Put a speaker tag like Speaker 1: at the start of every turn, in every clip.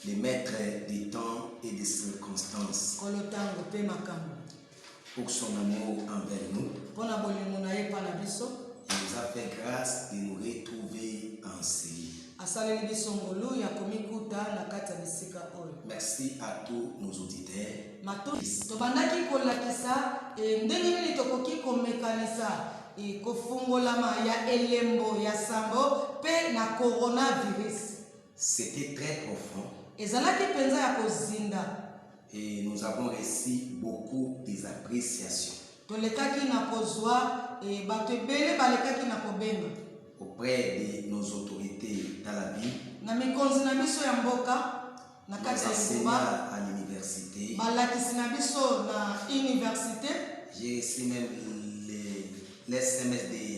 Speaker 1: le maître des temps et des circonstances, pour son amour envers nous, il nous a fait grâce de nous retrouver ainsi. Merci à tous nos auditeurs. C'était très profond. Et nous avons reçu beaucoup des appréciations auprès de nos autorités dans la vie, nos enseignants à l'université. J'ai reçu même les SMS des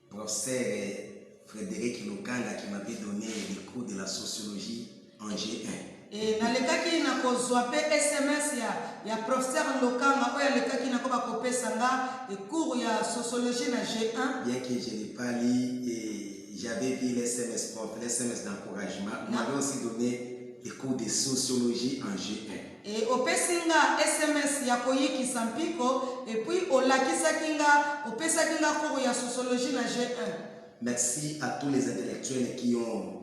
Speaker 1: professeurs Frédéric Lukanga qui m'avait donné les cours de la sociologie en G1.
Speaker 2: Et nalekaki na kozwa pe SMS ya professeur Lokanga oyo alekaki na ko ba kopesanga e cours ya sociologie na G1.
Speaker 1: Bien que je n'ai pas lu et j'avais vu les SMS propres, les SMS d'encouragement, on m'avait aussi donné les cours de sociologie en G1.
Speaker 2: Et opesinga SMS ya koyiki sampiko et puis olakisa kinga opesa kinga cours ya sociologie na G1.
Speaker 1: Merci à tous les intellectuels qui ont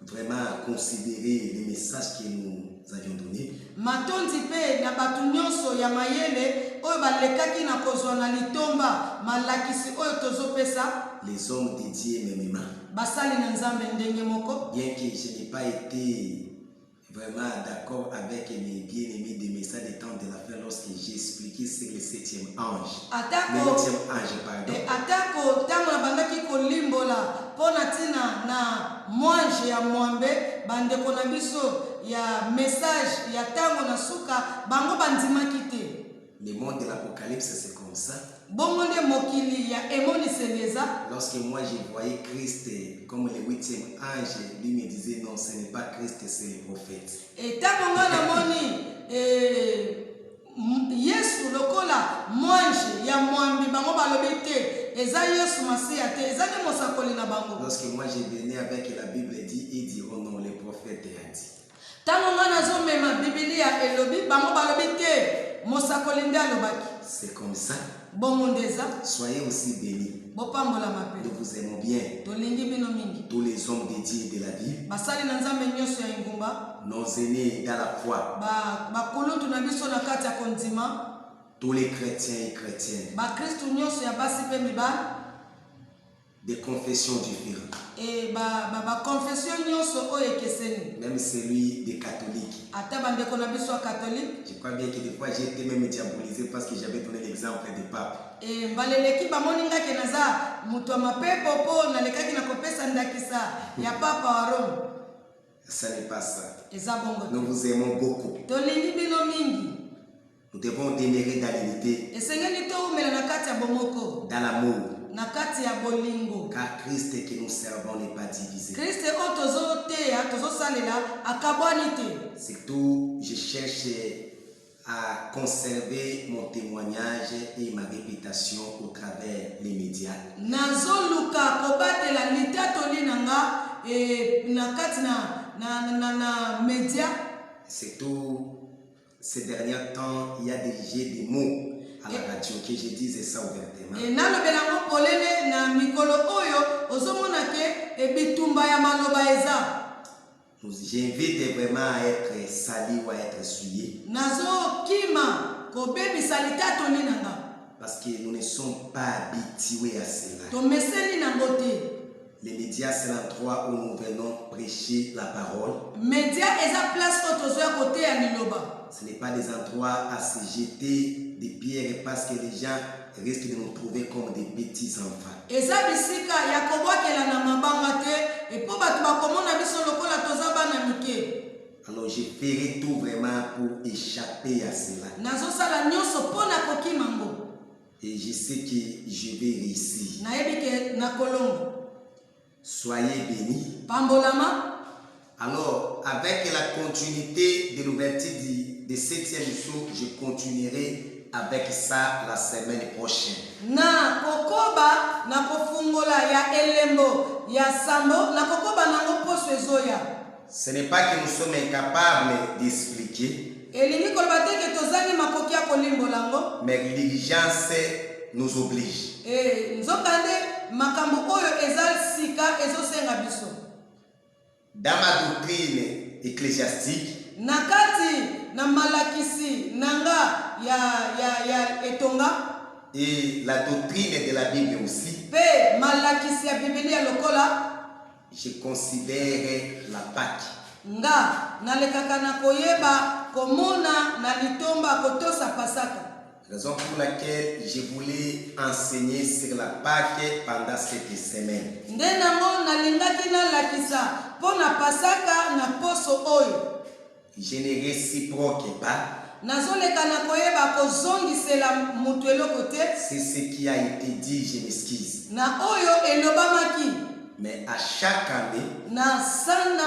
Speaker 1: vraiment considérer les messages que nous avions donnés.
Speaker 2: Matondi pe na batu nyonso ya mayele oyo balekaki na kozwa na litomba malakisi oyo tozopesa.
Speaker 1: Les hommes dédiés mêmement.
Speaker 2: Basali na nzambe ndenge moko.
Speaker 1: Bien que je n'ai pas été vraiment d'accord avec mes bien-aimés des messages des temps de la fin lorsque j'ai expliqué c'est le 7e ange. Le 8e ange, pardon.
Speaker 2: Atako tango na bandaki kolimbola pona tina na mwange ya mwambe bandeko na biso ya message ya tango na suka bango bandimaki te.
Speaker 1: Le monde de l'Apocalypse c'est comme ça.
Speaker 2: Bongonde mokili ya emoni seleza.
Speaker 1: Lorsque moi je voyais Christ comme le 8e ange, lui me disait non, ce n'est pas Christ, c'est le prophète.
Speaker 2: Et tango ngana moni Yesu lokola mwange ya mwambi bango balobi te eza Yesu Masia te eza ne mosakoli na bango.
Speaker 1: Lorsque moi je venais avec la Bible dit, ils diront non, le prophète a dit.
Speaker 2: Tango ngana zo mema Biblia elobi bango balobi te mosakoli nde alobaki.
Speaker 1: C'est comme ça. Soyez aussi bénis. Nous vous aimons bien. Tous les hommes dédiés de la vie. Nos aînés dans la foi. Tous les chrétiens et chrétiennes. Des confessions différentes. Même celui des catholiques. Je crois bien que des fois j'ai été même diabolisé parce que j'avais donné l'exemple des papes. Ça n'est pas ça. Nous vous aimons beaucoup. Nous devons demeurer dans l'unité, dans l'amour. Car Christ que nous servons n'est pas divisé. C'est tout, je cherche à conserver mon témoignage et ma réputation au travers les médias. C'est tout, ces derniers temps, il y a des mots à la radio que je disais ça ouvertement. J'invite vraiment à être sali ou à être souillé. Parce que nous ne sommes pas habitués à cela. Les médias, c'est l'endroit où nous venons prêcher la parole. Ce n'est pas des endroits à se jeter des pierres parce que les gens risquent de nous trouver comme des petits enfants. Alors je ferai tout vraiment pour échapper à cela. Et je sais que je vais réussir. Soyez bénis. Alors, avec la continuité de l'ouverture de 7e jour, je continuerai avec ça la semaine prochaine.
Speaker 2: Na kokoba na kofungola ya elembo ya sambo na kokoba nango poso ezoya.
Speaker 1: Ce n'est pas que nous sommes incapables d'expliquer,
Speaker 2: Elingi koloba te ke tozangi makoki ya kolimbola ngo.
Speaker 1: mais l'urgence nous oblige.
Speaker 2: Nzokande makambo oyo eza sika ezosenga biso.
Speaker 1: Dans ma doctrine ecclésiastique,
Speaker 2: Nakati na malakisi nanga ya etonga.
Speaker 1: Et la doctrine de la Bible aussi,
Speaker 2: Pe malakisi ya Biblia lokola.
Speaker 1: je considère la Pâque.
Speaker 2: Nga nalekaka na koyeba komona na litomba kotosa pasaka.
Speaker 1: Raison pour laquelle je voulais enseigner sur la Pâque pendant cette semaine.
Speaker 2: Nde nango nalingaki nalakisa mpo na pasaka na poso oyo.
Speaker 1: Je ne réciproque pas.
Speaker 2: Nazoleka na koyeba kozongisela mutu eloko te.
Speaker 1: C'est ce qui a été dit, je m'excuse.
Speaker 2: Na oyo elobamaki.
Speaker 1: Mais à chaque année,
Speaker 2: Na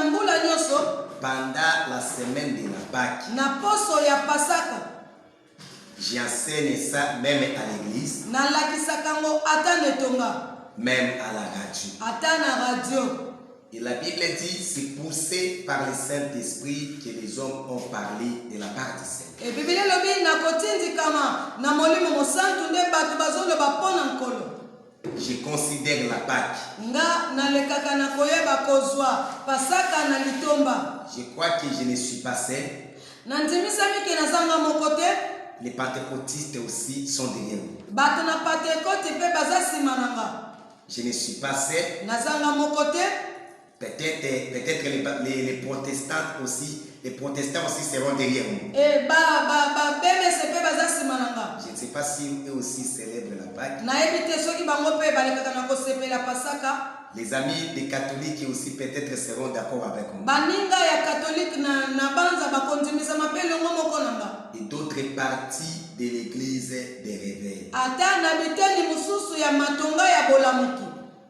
Speaker 2: mbula nyonso,
Speaker 1: pendant la semaine de la Pâque,
Speaker 2: na poso ya pasaka,
Speaker 1: j'enseigne ça même à l'église,
Speaker 2: na lakisaka ngo ata netonga,
Speaker 1: même à la radio.
Speaker 2: ata na radio.
Speaker 1: Et la Bible dit, c'est poussé par le Saint-Esprit que les hommes ont parlé de la part du Seigneur.
Speaker 2: E Biblia lobi na kotindikama na molimo mosantu nde bato bazoloba mpo na nkolo.
Speaker 1: Je considère la Pâque.
Speaker 2: Nga nalekaka na koyeba kozwa pasaka na litomba.
Speaker 1: Je crois que je ne suis pas seul.
Speaker 2: Na ntimisami ke nazanga moko te.
Speaker 1: Les pentecôtistes aussi sont derrière nous.
Speaker 2: Bato na Pentecote pe baza nsima na nga.
Speaker 1: Je ne suis pas seul.
Speaker 2: Nazanga moko te.
Speaker 1: Peut-être les protestants aussi seront derrière nous.
Speaker 2: Bemese pe baza nsima na nga.
Speaker 1: Je ne sais pas si eux aussi célèbrent la Pâque.
Speaker 2: Nayebi te soki bango pe balekaka na kosepela pasaka.
Speaker 1: Les amis des catholiques aussi peut-être seront d'accord avec nous.
Speaker 2: Baninga ya catholique na banza bakondimisa mapele ngo moko na nga.
Speaker 1: Et d'autres parties de l'église des réveils.
Speaker 2: Ata na biteni mususu ya matonga ya bolamuki.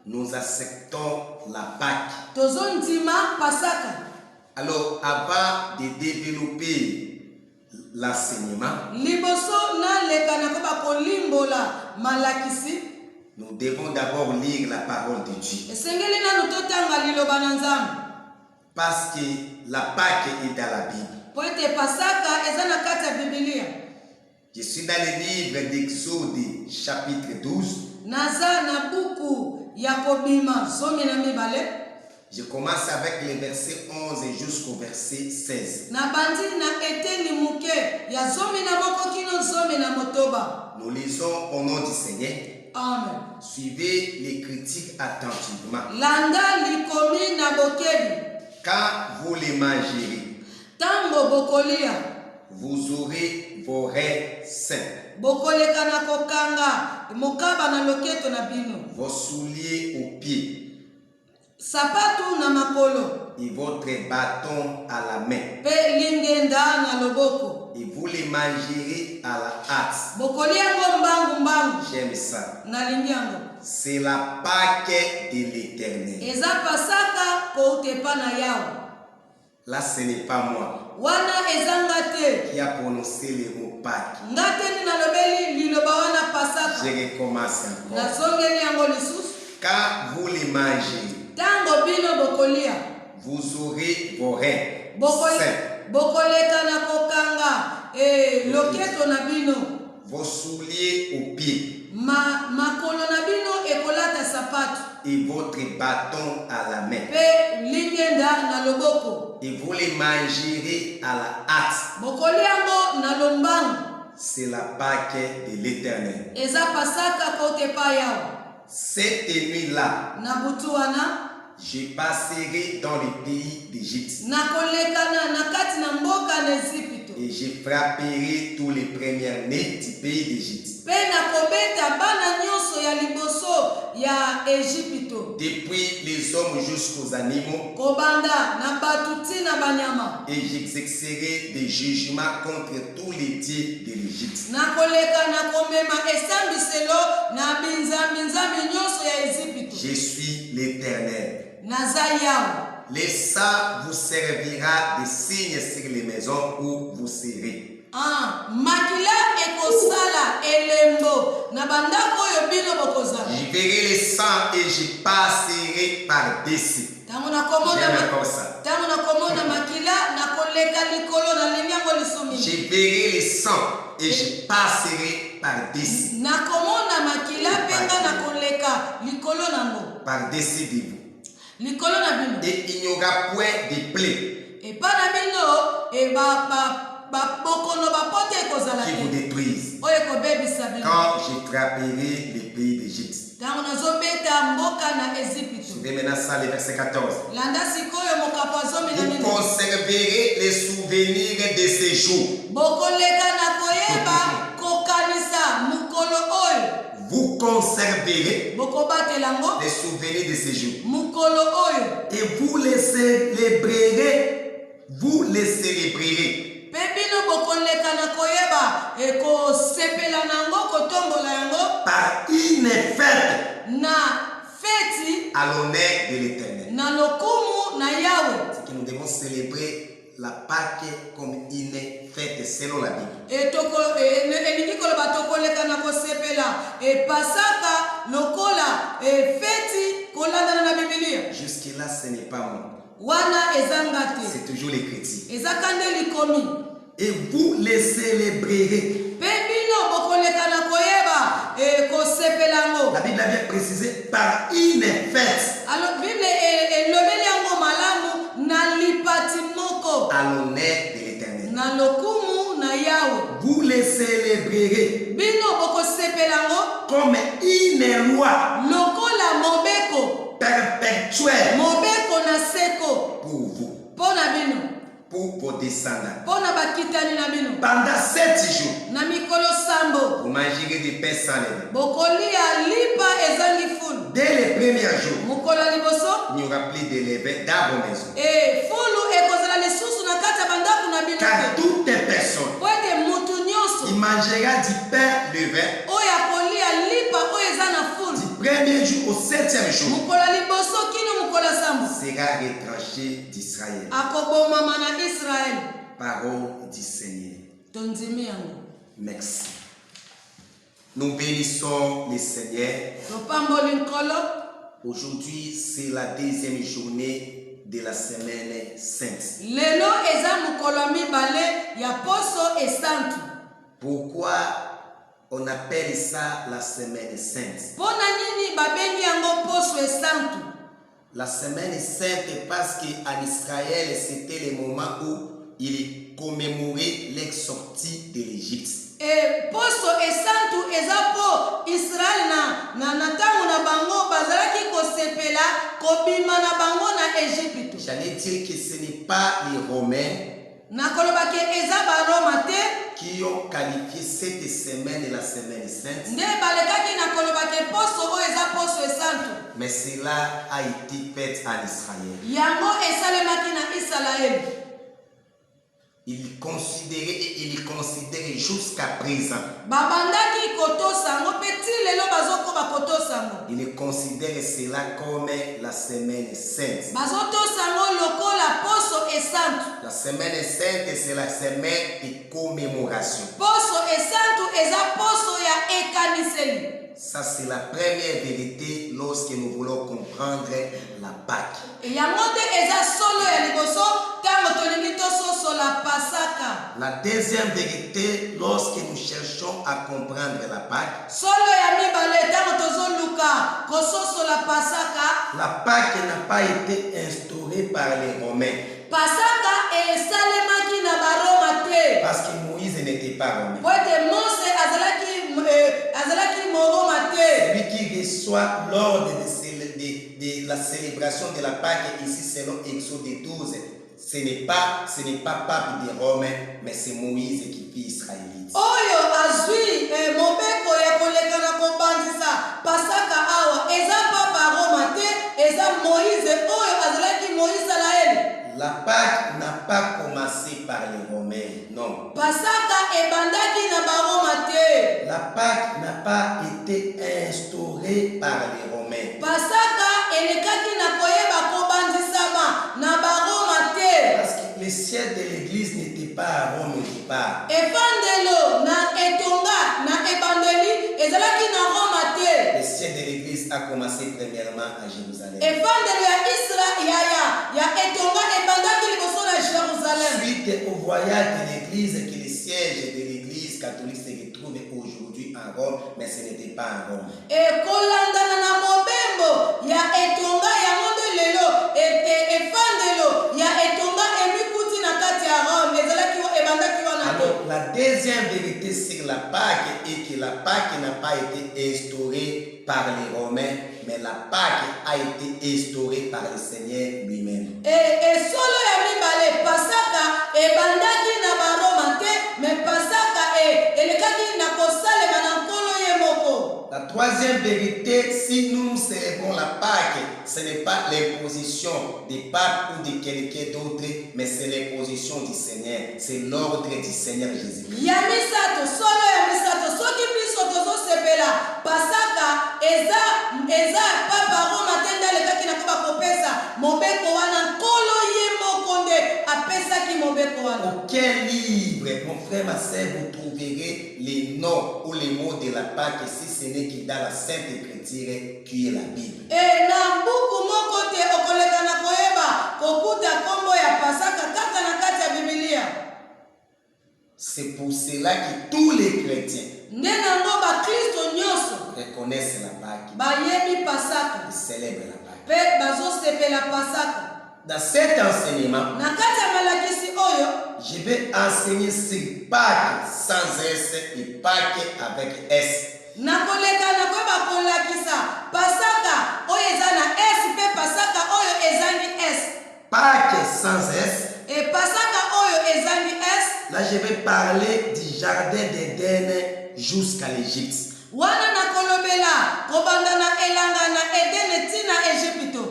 Speaker 1: Nous acceptons la Pâque.
Speaker 2: Tozondima pasaka.
Speaker 1: Alors, avant de développer l'enseignement,
Speaker 2: Liboso na leka na koba kolimbola malakisi.
Speaker 1: nous devons d'abord lire la parole de Dieu.
Speaker 2: Esengeli na totanga liloba na Nzambe.
Speaker 1: Parce que la Pâque est dans la Bible.
Speaker 2: Poete pasaka eza na kati ya Biblia.
Speaker 1: Je suis dans le livre d'Exode, chapitre 12.
Speaker 2: Naza na buku ya kobima zomi na mibale.
Speaker 1: Je commence avec les versets 11 jusqu'au verset 16.
Speaker 2: Na bandi na eteni muke ya zomi na moko kino zomi na motoba.
Speaker 1: Nous lisons au nom du Seigneur.
Speaker 2: Amen.
Speaker 1: Suivez les critiques attentivement.
Speaker 2: Landa likomi na bokebi.
Speaker 1: Quand vous les mangerez,
Speaker 2: Tango bokolia.
Speaker 1: vous aurez vos reins sains,
Speaker 2: Bokoleka na kokanga mokaba na loketo na bino.
Speaker 1: vos souliers aux pieds
Speaker 2: Sapatu na makolo.
Speaker 1: et votre bâton à la main.
Speaker 2: Pe lingenda na loboko.
Speaker 1: Et vous les mangerez à la hâte.
Speaker 2: Bokolia ngo mbangu mbangu.
Speaker 1: J'aime ça.
Speaker 2: Na lingiango.
Speaker 1: C'est la Pâque de l'Éternel.
Speaker 2: Eza pasaka ko utepa na yao.
Speaker 1: Là, ce n'est pas moi
Speaker 2: Wana ezanga te.
Speaker 1: qui a prononcé le mot Pâque.
Speaker 2: Ngate ni na lobeli liloba wana pasaka.
Speaker 1: Je recommence encore.
Speaker 2: Na songeli yango lisusu.
Speaker 1: Quand vous les mangez,
Speaker 2: Tango bino bokolia.
Speaker 1: vous aurez vos reins sains,
Speaker 2: Bokoleka na kokanga loketo na bino.
Speaker 1: vos souliers aux pieds
Speaker 2: Makolo na bino ekolata sapatu.
Speaker 1: et votre bâton à la main.
Speaker 2: Pe lingenda na loboko.
Speaker 1: Et vous les mangerez à la hâte.
Speaker 2: Bokoliango na lombangu.
Speaker 1: C'est la Pâque de l'Éternel.
Speaker 2: Eza pasaka ko utepa yao.
Speaker 1: Cette nuit-là,
Speaker 2: Na butu wana.
Speaker 1: je passerai dans le pays d'Égypte
Speaker 2: Na kolekana na kati na mboka na Ezipito.
Speaker 1: et je frapperai tous les premiers-nés du pays d'Égypte.
Speaker 2: Pe na kobeta bana nyonso ya liboso ya Ejipito.
Speaker 1: Depuis les hommes jusqu'aux animaux,
Speaker 2: Kobanda na batu tina banyama.
Speaker 1: et j'exercerai des jugements contre tous les dieux de l'Égypte.
Speaker 2: Na koleka na komema esambiselo na binzambi nyonso ya Ezipito.
Speaker 1: Je suis l'Éternel.
Speaker 2: Naza yao.
Speaker 1: Les ça vous servira de signe sur les maisons où vous serez.
Speaker 2: makila ekosala elembo na bandako oyo bino bokozala.
Speaker 1: Je verrai les sangs et je passerai par-dessus.
Speaker 2: Tango na komona makila na koleka likolo na linyango lisumi.
Speaker 1: Je verrai les sangs et je passerai par-dessus.
Speaker 2: Na komona makila penga na koleka likolo nango.
Speaker 1: Par-dessus de vous.
Speaker 2: Likolo na bino.
Speaker 1: Et il n'y aura point de plaie
Speaker 2: Et pas na bino e bokono bapote ekozala
Speaker 1: qui vous
Speaker 2: te.
Speaker 1: détruisent
Speaker 2: Oyo ekobebisa bino.
Speaker 1: quand je frapperai les pays d'Égypte.
Speaker 2: Tango nazobeta mboka na Ezipito.
Speaker 1: Je vais maintenant ça, le verset 14.
Speaker 2: Landa sikoyo mokapo azomi na
Speaker 1: Vous
Speaker 2: bino.
Speaker 1: conserverez les souvenirs de ces jours.
Speaker 2: Bokoleka na koyeba kokanisa mukolo oyo.
Speaker 1: Vous conserverez
Speaker 2: Bokobatela ngo
Speaker 1: les souvenirs de ces jours.
Speaker 2: mukolo oyo.
Speaker 1: Et vous les célébrerez. Vous les célébrerez.
Speaker 2: Pe bino bokoleka na koyeba ekosepela nango kotombola yango
Speaker 1: Par une fête
Speaker 2: na feti
Speaker 1: à l'honneur de l'Éternel.
Speaker 2: na lokumu na Yawe.
Speaker 1: C'est que nous devons célébrer la Pâque comme une fête selon la Bible.
Speaker 2: Elingi koloba tokoleka na kosepela pasaka lokola feti kolandana na Biblia.
Speaker 1: Jusque-là, ce n'est pas moi.
Speaker 2: Wana ezanga te.
Speaker 1: C'est toujours les chrétiens.
Speaker 2: Ezaka nde likomi.
Speaker 1: Et vous les célébrerez.
Speaker 2: Pe bino bokoleka na koyeba kosepela ngo.
Speaker 1: La Bible a bien précisé par une fête
Speaker 2: Alors Bible elobeli yango malamu na lipati moko
Speaker 1: à l'honneur de l'Éternel.
Speaker 2: na lokumu na Yawe.
Speaker 1: Vous les célébrerez
Speaker 2: Bino bokosepela ngo
Speaker 1: comme une loi
Speaker 2: lokola mobeko
Speaker 1: perpétuelle
Speaker 2: mobeko na seko
Speaker 1: pour vous,
Speaker 2: pona bino
Speaker 1: pour vos descendants.
Speaker 2: pona bakitani na bino.
Speaker 1: Pendant 7 jours,
Speaker 2: Na mikolo sambo
Speaker 1: vous mangerez du pain sans levain.
Speaker 2: bokolia lipa ezangi fulu.
Speaker 1: Dès les premiers jours,
Speaker 2: Mukolo ya liboso
Speaker 1: il n'y aura plus de levain dans vos maisons.
Speaker 2: fulu ekozala lisusu na kati ya bandako na bino
Speaker 1: Car
Speaker 2: te.
Speaker 1: toute personne
Speaker 2: Po ete mutu
Speaker 1: qui
Speaker 2: nyonso
Speaker 1: mangera du pain levain
Speaker 2: oyo akolia lipa oyo eza na fulu
Speaker 1: du premier jour au 7e jour
Speaker 2: mukolo ya liboso kino mukolo ya sambo
Speaker 1: sera retranché d'Israël.
Speaker 2: akobomama na Israele.
Speaker 1: Parole du Seigneur.
Speaker 2: Tondimi yango.
Speaker 1: Merci. Nous bénissons le Seigneur.
Speaker 2: Topamboli nkolo.
Speaker 1: Aujourd'hui, c'est la deuxième journée de la semaine sainte.
Speaker 2: Lelo eza mukolo ya mibale ya poso esantu.
Speaker 1: Pourquoi on appelle ça la semaine sainte?
Speaker 2: Pona nini babengi yango poso esantu?
Speaker 1: La semaine sainte parce qu'en Israël, c'était le moment où il commémorait leur sortie de l'Égypte.
Speaker 2: Poso esantu eza po Israel na ntango na bango bazalaki kosepela kobima na bango na Égypte.
Speaker 1: J'allais dire que ce n'est pas les Romains
Speaker 2: Nakolobaki eza baroma te
Speaker 1: qui ont qualifié cette semaine la semaine sainte,
Speaker 2: nde balekaki nakolobaki poso oyo eza poso esantu.
Speaker 1: mais cela a été fait en Israël.
Speaker 2: Yango esalemaki na Israel.
Speaker 1: Il considérait et il considère jusqu'à présent.
Speaker 2: Babandaki kotosa ngo peti lelo bazokoba kotosa ngo.
Speaker 1: Il considère cela comme la semaine sainte.
Speaker 2: Bazotosa ngo lokola poso esantu.
Speaker 1: La semaine sainte, c'est la semaine de commémoration.
Speaker 2: Poso esantu eza poso ya ekaniseli.
Speaker 1: Ça, c'est la première vérité lorsque nous voulons comprendre la Pâque.
Speaker 2: Yango te eza solo ya liboso tango tolingi tososo la pasaka.
Speaker 1: La deuxième vérité lorsque nous cherchons à comprendre la Pâque.
Speaker 2: Solo ya mibale tango tozoluka kososo la pasaka.
Speaker 1: La Pâque n'a pas été instaurée par les Romains.
Speaker 2: Pasaka esalemaki na baroma te.
Speaker 1: Parce que Moïse n'était pas romain.
Speaker 2: Poete Mose azalaki moroma te.
Speaker 1: Celui qui reçoit l'ordre de la célébration de la Pâque ici selon Exode 12, ce n'est pas pape des Romains, mais c'est Moïse qui fit israélite.
Speaker 2: Oyo azwi mobeko ya koleka na kobandisa pasaka awa eza papa Roma te, eza Moïse oyo azalaki Moïsraël.
Speaker 1: La Pâque n'a pas commencé par les Romains, non.
Speaker 2: Pasaka ebandaki na baroma te.
Speaker 1: La Pâque n'a pas été instaurée par les Romains.
Speaker 2: Pasaka elekaki na koyeba kobandisama na baroma te.
Speaker 1: Parce que le siège de l'église n'était pas à Rome au départ.
Speaker 2: efandelo na etonga na ebandeli ezalaki na Roma te.
Speaker 1: Le siège de l'église a commencé premièrement à Jérusalem.
Speaker 2: efandelo ya ya etonga ebandaki liboso na Jérusalem.
Speaker 1: Suite au voyage de l'église, que le siège de l'église catholique se retrouve aujourd'hui en Rome, mais ce n'était pas en Rome.
Speaker 2: ekolandana na mobembo ya etonga yango nde lelo efandelo ya etonga emikuti na kati ya Rome ezalaki ebandaki wana te.
Speaker 1: Alors, la deuxième vérité sur la Pâque est que la Pâque n'a pas été instaurée par les Romains, mais la Pâque a été instaurée par le Seigneur lui-même.
Speaker 2: Solo ya mibale pasaka ebandaki na baroma te, mais pasaka elekaki na kosalema na nkolo ye moko.
Speaker 1: La troisième vérité, si nous célébrons la Pâque, ce n'est pas l'imposition du pape ou de quelqu'un d'autre, mais c'est l'imposition du Seigneur. C'est l'ordre du Seigneur Jésus-Christ.
Speaker 2: Ya misato, solo ya misato, soki biso tozosepela pasaka eza papa Roma te nde alekaki na koba kopesa mobeko wana nkolo ye moko nde apesaki mobeko wana.
Speaker 1: Aucun livre, mon frère, ma sœur, vous trouverez les noms ou les mots de la Pâque si ce n'est que dans la Sainte Écriture qui est la Bible.
Speaker 2: Na mbuku moko te okoleka na koyeba kokuta kombo ya pasaka kaka na kati ya Biblia.
Speaker 1: C'est pour cela que tous les chrétiens
Speaker 2: Nde nango bakristo nyonso
Speaker 1: reconnaissent la Pâque
Speaker 2: bayebi pasaka
Speaker 1: et célèbrent la Pâque.
Speaker 2: mpe bazosepela pasaka.
Speaker 1: Dans cet enseignement,
Speaker 2: Na kati ya malakisi oyo
Speaker 1: je vais enseigner sur Pâques sans S et Pâques avec S.
Speaker 2: nakoleka na koyeba kolakisa pasaka oyo eza na S mpe pasaka oyo ezangi S.
Speaker 1: Pâques sans S.
Speaker 2: E pasaka oyo ezangi S.
Speaker 1: Là, je vais parler du jardin d'Éden jusqu'à l'Égypte.
Speaker 2: Wana nakolobela kobanda na elanga na Edene tina Ejipito.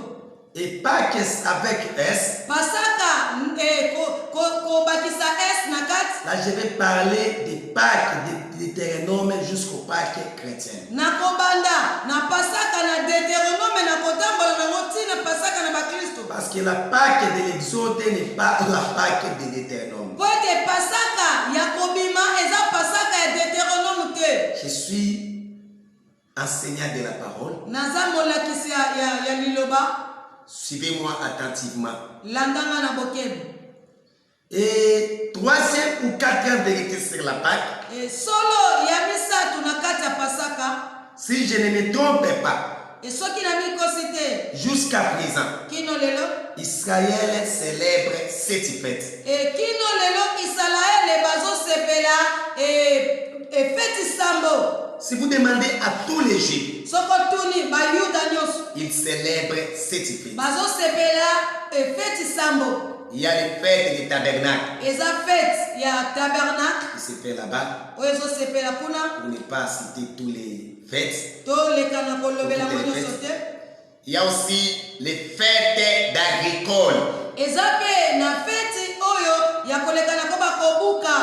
Speaker 1: Et Pâques avec S.
Speaker 2: Pasaka kobakisa S na kati.
Speaker 1: Là, je vais parler des Pâques de Deutéronome jusqu'au Pâques chrétien.
Speaker 2: Nakobanda na pasaka na Deutéronome na kotambola nango tina pasaka na bakristo.
Speaker 1: Parce que la Pâque de l'Exode n'est pas la Pâque de Deutéronome.
Speaker 2: Pote pasaka ya kobima eza pasaka ya Deutéronome te.
Speaker 1: Je suis enseignant de la parole.
Speaker 2: Naza molakisi ya liloba.
Speaker 1: Suivez-moi attentivement.
Speaker 2: Landanga na bokebi.
Speaker 1: Et troisième ou quatrième vérité sur la Pâque.
Speaker 2: Solo ya misatu na kati ya pasaka.
Speaker 1: Si je ne me trompe pas,
Speaker 2: Soki na mikosi te.
Speaker 1: jusqu'à présent,
Speaker 2: Kino lelo.
Speaker 1: Israël célèbre cette fête.
Speaker 2: Kino lelo Israël bazosepela feti sambo.
Speaker 1: Si vous demandez à tous les Juifs,
Speaker 2: Soko tuni bayuda nyonso
Speaker 1: ils célèbrent cette fête.
Speaker 2: bazosepela feti sambo.
Speaker 1: Il y a les fêtes du tabernacle
Speaker 2: Eza fete ya tabernacle
Speaker 1: qui se fait là-bas.
Speaker 2: oyo ezosepela kuna.
Speaker 1: Pour ne pas citer tous les fêtes.
Speaker 2: Toleka na kolobela ngo nyonso te.
Speaker 1: Il y a aussi les fêtes d'agricole.
Speaker 2: Eza pe na feti oyo ya koleka na ko bakobuka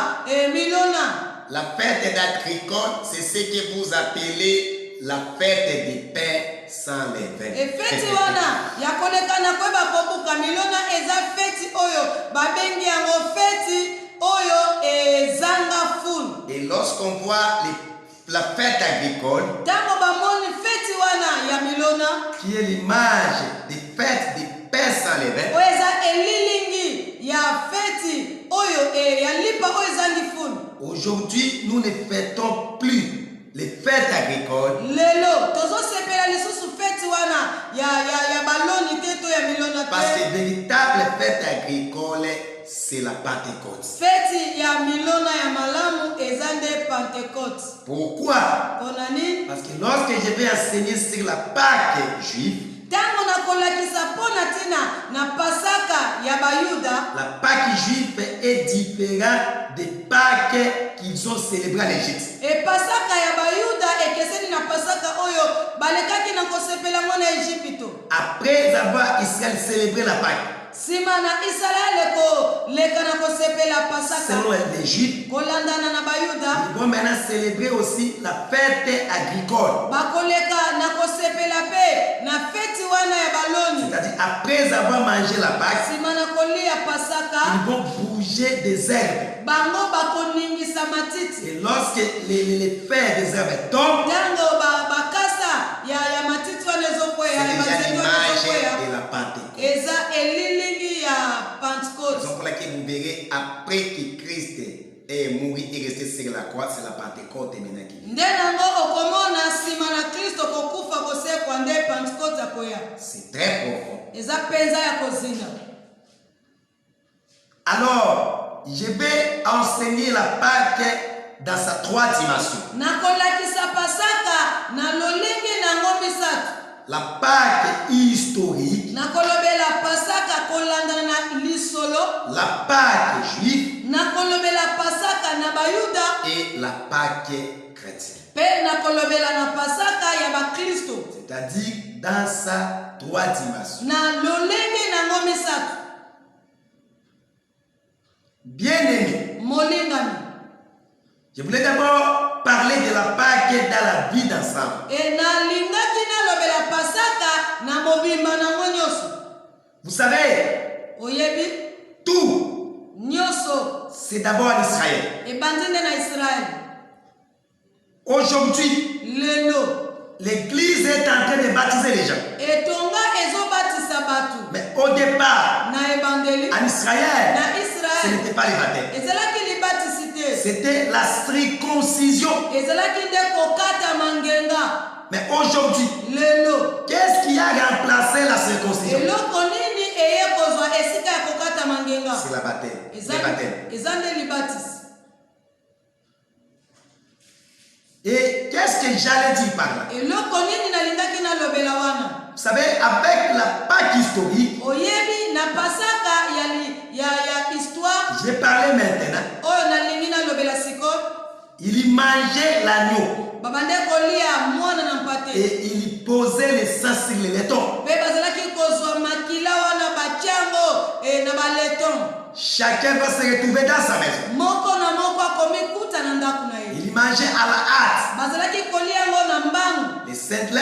Speaker 2: milona.
Speaker 1: La fête d'agricole, c'est ce que vous appelez la fête des pains sans levain.
Speaker 2: Feti wana ya koleka na ko bakobuka milona eza feti oyo babengi yango feti oyo ezanga fulu.
Speaker 1: Et lorsqu'on voit la fête agricole,
Speaker 2: Tango bamoni feti wana ya milona
Speaker 1: qui est l'image des fêtes des pains sans levain,
Speaker 2: oyo eza elilingi ya feti oyo ya lipa oyo ezangi fulu.
Speaker 1: aujourd'hui, nous ne fêtons plus les fêtes agricoles.
Speaker 2: Lelo tozosepela lisusu feti wana ya baloni te to ya milona
Speaker 1: Parce
Speaker 2: te.
Speaker 1: que véritable fête agricole, c'est la Pentecôte.
Speaker 2: Feti ya milona ya malamu eza nde Pentecôte.
Speaker 1: Pourquoi?
Speaker 2: Mpona nini?
Speaker 1: Parce que lorsque je vais enseigner sur la Pâque juive,
Speaker 2: Ntango nakolakisa mpona ntina na pasaka ya bayuda,
Speaker 1: la Pâque juive est différente des Pâques qu'ils ont célébrées à l'Égypte.
Speaker 2: pasaka ya bayuda ekeseni na pasaka oyo balekaki na kosepela ngo na Ejipito.
Speaker 1: Après avoir Israël célébré la Pâque,
Speaker 2: nsima na israele koleka na kosepela pasaka
Speaker 1: Selon les Juifs,
Speaker 2: kolandana na bayuda
Speaker 1: ils vont maintenant célébrer aussi la fête agricole.
Speaker 2: bakoleka na kosepela mpe na feti wana ya baloni
Speaker 1: C'est-à-dire, après avoir mangé la Pâque,
Speaker 2: nsima na kolia pasaka
Speaker 1: ils vont bouger des herbes.
Speaker 2: bango bakoningisa matiti
Speaker 1: Et lorsque les fers des herbes tombent,
Speaker 2: ntango bakasa ya matiti wana ezokwea ya
Speaker 1: c'est déjà
Speaker 2: banzete wana
Speaker 1: l'image
Speaker 2: ezokwea
Speaker 1: de la Pentecôte.
Speaker 2: eza elilingi ya Pentecôte.
Speaker 1: Raison pour laquelle vous verrez, après que Christ est mort et resté sur la croix, c'est la Pentecôte maintenant qui vient.
Speaker 2: nde nango okomona nsima na kristo kokufa kosekwa nde Pentecôte akoya
Speaker 1: C'est très profond.
Speaker 2: eza mpenza ya kozinga.
Speaker 1: Alors, je vais enseigner la Pâque dans sa 3 dimensions.
Speaker 2: nakolakisa pasaka na lolenge nango misato.
Speaker 1: La Pâque historique,
Speaker 2: nakolobela pasaka kolandana na lisolo,
Speaker 1: la Pâque juive
Speaker 2: nakolobela pasaka na bayuda
Speaker 1: et la Pâque chrétienne.
Speaker 2: mpe nakolobela na pasaka ya bakristo
Speaker 1: C'est-à-dire dans sa 3 dimensions.
Speaker 2: na lolenge nango misato.
Speaker 1: Bien-aimés,
Speaker 2: molingami
Speaker 1: je voulais d'abord parler de la Pâque dans la vie d'ensemble.
Speaker 2: nalingaki nalobela pasaka na mobimba nango nyonso.
Speaker 1: Vous savez,
Speaker 2: oyebi
Speaker 1: tout,
Speaker 2: nyonso
Speaker 1: c'est d'abord en Israël.
Speaker 2: ebandi nde na israele.
Speaker 1: Aujourd'hui,
Speaker 2: lelo
Speaker 1: l'Église est en train de baptiser les gens.
Speaker 2: etonga ezobatisa bato.
Speaker 1: Mais au départ,
Speaker 2: na ebandeli
Speaker 1: en Israël,
Speaker 2: na
Speaker 1: ce
Speaker 2: israele
Speaker 1: n'était pas le baptême.
Speaker 2: ezalaki libatisi te,
Speaker 1: C'était la circoncision.
Speaker 2: ezalaki nde kokata mangenga.
Speaker 1: Mais aujourd'hui,
Speaker 2: lelo
Speaker 1: qu'est-ce qui a remplacé la circoncision?
Speaker 2: eloko nini eye kozwa esika ya kokata mangenga?
Speaker 1: C'est la baptême. Le baptême.
Speaker 2: eza nde libatisi.
Speaker 1: Et qu'est-ce que j'allais dire par là?
Speaker 2: eloko nini nalingaki nalobela wana?
Speaker 1: Vous savez, avec la Pâque historique,
Speaker 2: oyebi na pasaka ya histoire
Speaker 1: je vais parler maintenant.
Speaker 2: oyo nalingi nalobela siko,
Speaker 1: Il mangeait l'agneau
Speaker 2: babande kolia mwana na mpate
Speaker 1: et il posait le sang sur les laitons.
Speaker 2: mpe bazalaki kozwa makila wana batiango na baleton.
Speaker 1: Chacun va se retrouver dans sa maison.
Speaker 2: moko na moko akomikuta na ndako na ye.
Speaker 1: Il mangeait à la hâte.
Speaker 2: bazalaki kolia yango na mbangu,
Speaker 1: Les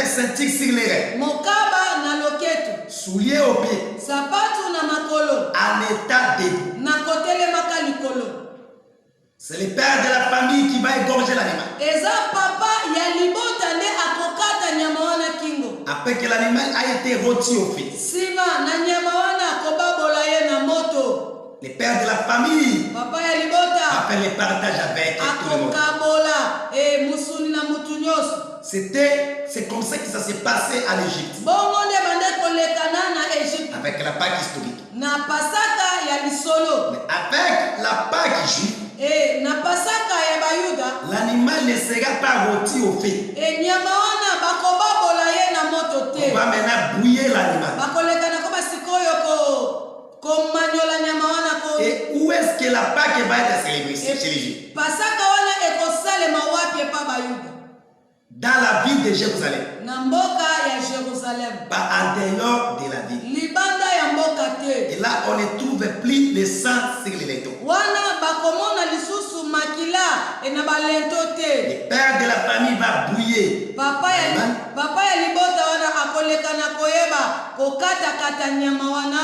Speaker 1: ceinture sur les reins,
Speaker 2: mokaba na loketo,
Speaker 1: souliers aux pieds,
Speaker 2: sapatu na makolo,
Speaker 1: en état debout.
Speaker 2: na kotelemaka likolo.
Speaker 1: C'est le père de la famille qui va égorger l'animal.
Speaker 2: eza papa ya libota nde akokata nyama wana kingo.
Speaker 1: Après que l'animal a été rôti au feu,
Speaker 2: nsima na nyama wana akobabola ye na moto.
Speaker 1: le père de la famille
Speaker 2: papa ya libota
Speaker 1: a fait le partage avec tout le monde.
Speaker 2: akokabola musuni na mutu nyonso.
Speaker 1: C'est comme ça que ça s'est passé en Égypte,
Speaker 2: bongo nde bande kolekana na Egypte
Speaker 1: avec la Pâque historique.
Speaker 2: na pasaka ya lisolo.
Speaker 1: Mais avec la Pâque juive,
Speaker 2: na pasaka ya bayuda
Speaker 1: l'animal ne sera pas rôti au feu.
Speaker 2: nyama wana bakobabola ye na moto
Speaker 1: On
Speaker 2: te,
Speaker 1: va maintenant bouillir l'animal.
Speaker 2: bakolekana ko basikoyo komanyola nyama wana ko.
Speaker 1: Et où est-ce que la Pâque va être célébrée? Chez les Juifs.
Speaker 2: pasaka wana ekosalema wapi epa bayuda?
Speaker 1: Dans la ville de Jérusalem,
Speaker 2: na mboka ya Jérusalem,
Speaker 1: pas en dehors de la ville.
Speaker 2: libanda ya mboka te.
Speaker 1: Et là, on ne trouve plus le sang sur les laitons.
Speaker 2: wana bakomona lisusu makila na balento te.
Speaker 1: Le père de la famille va bouiller.
Speaker 2: papa ya libota wana akolekana koyeba kokatakata nyama wana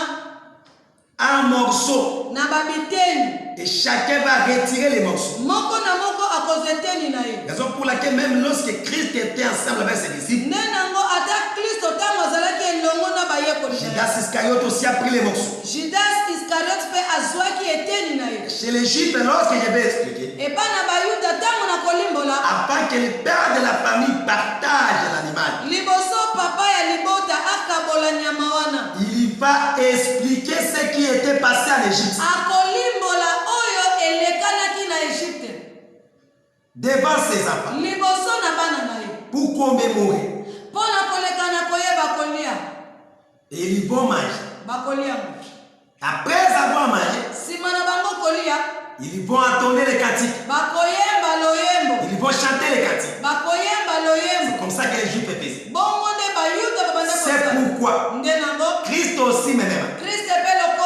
Speaker 1: Un morceau.
Speaker 2: na babiteni,
Speaker 1: Et chacun va retirer les morceaux.
Speaker 2: moko na moko akozwa eteni na ye.
Speaker 1: Raison pour laquelle même lorsque Christ était ensemble avec ses disciples,
Speaker 2: nde nango ata kristo ntango azalaki elongo na bayekoli na ye,
Speaker 1: Judas Iscariote aussi a pris les morceaux.
Speaker 2: judas iskariote mpe azwaki eteni na ye.
Speaker 1: Chez les Juifs, lorsque je vais expliquer,
Speaker 2: epa na bayuda ntango na kolimbola,
Speaker 1: afin que le père de la famille partage l'animal,
Speaker 2: liboso papa ya libota akabola nyama wana,
Speaker 1: il va expliquer ce qui était passé en Égypte
Speaker 2: akolimbola oyo elekanaki na Egypte
Speaker 1: devant ses enfants
Speaker 2: liboso na bana na ye,
Speaker 1: pour commémorer.
Speaker 2: mpo na kolekana koyeba kolia.
Speaker 1: Et ils vont manger.
Speaker 2: bakolia yango.
Speaker 1: Après avoir mangé,
Speaker 2: nsima na bango kolia,
Speaker 1: ils vont entonner les cantiques.
Speaker 2: bakoyemba loyembo,
Speaker 1: Ils vont chanter les cantiques.
Speaker 2: bakoyemba
Speaker 1: C'est
Speaker 2: loyembo.
Speaker 1: comme ça que les Juifs faisaient.
Speaker 2: bongo nde bayuda babanda
Speaker 1: C'est
Speaker 2: kosala.
Speaker 1: pourquoi
Speaker 2: nde nango
Speaker 1: Christ aussi même
Speaker 2: kriste mpe lokola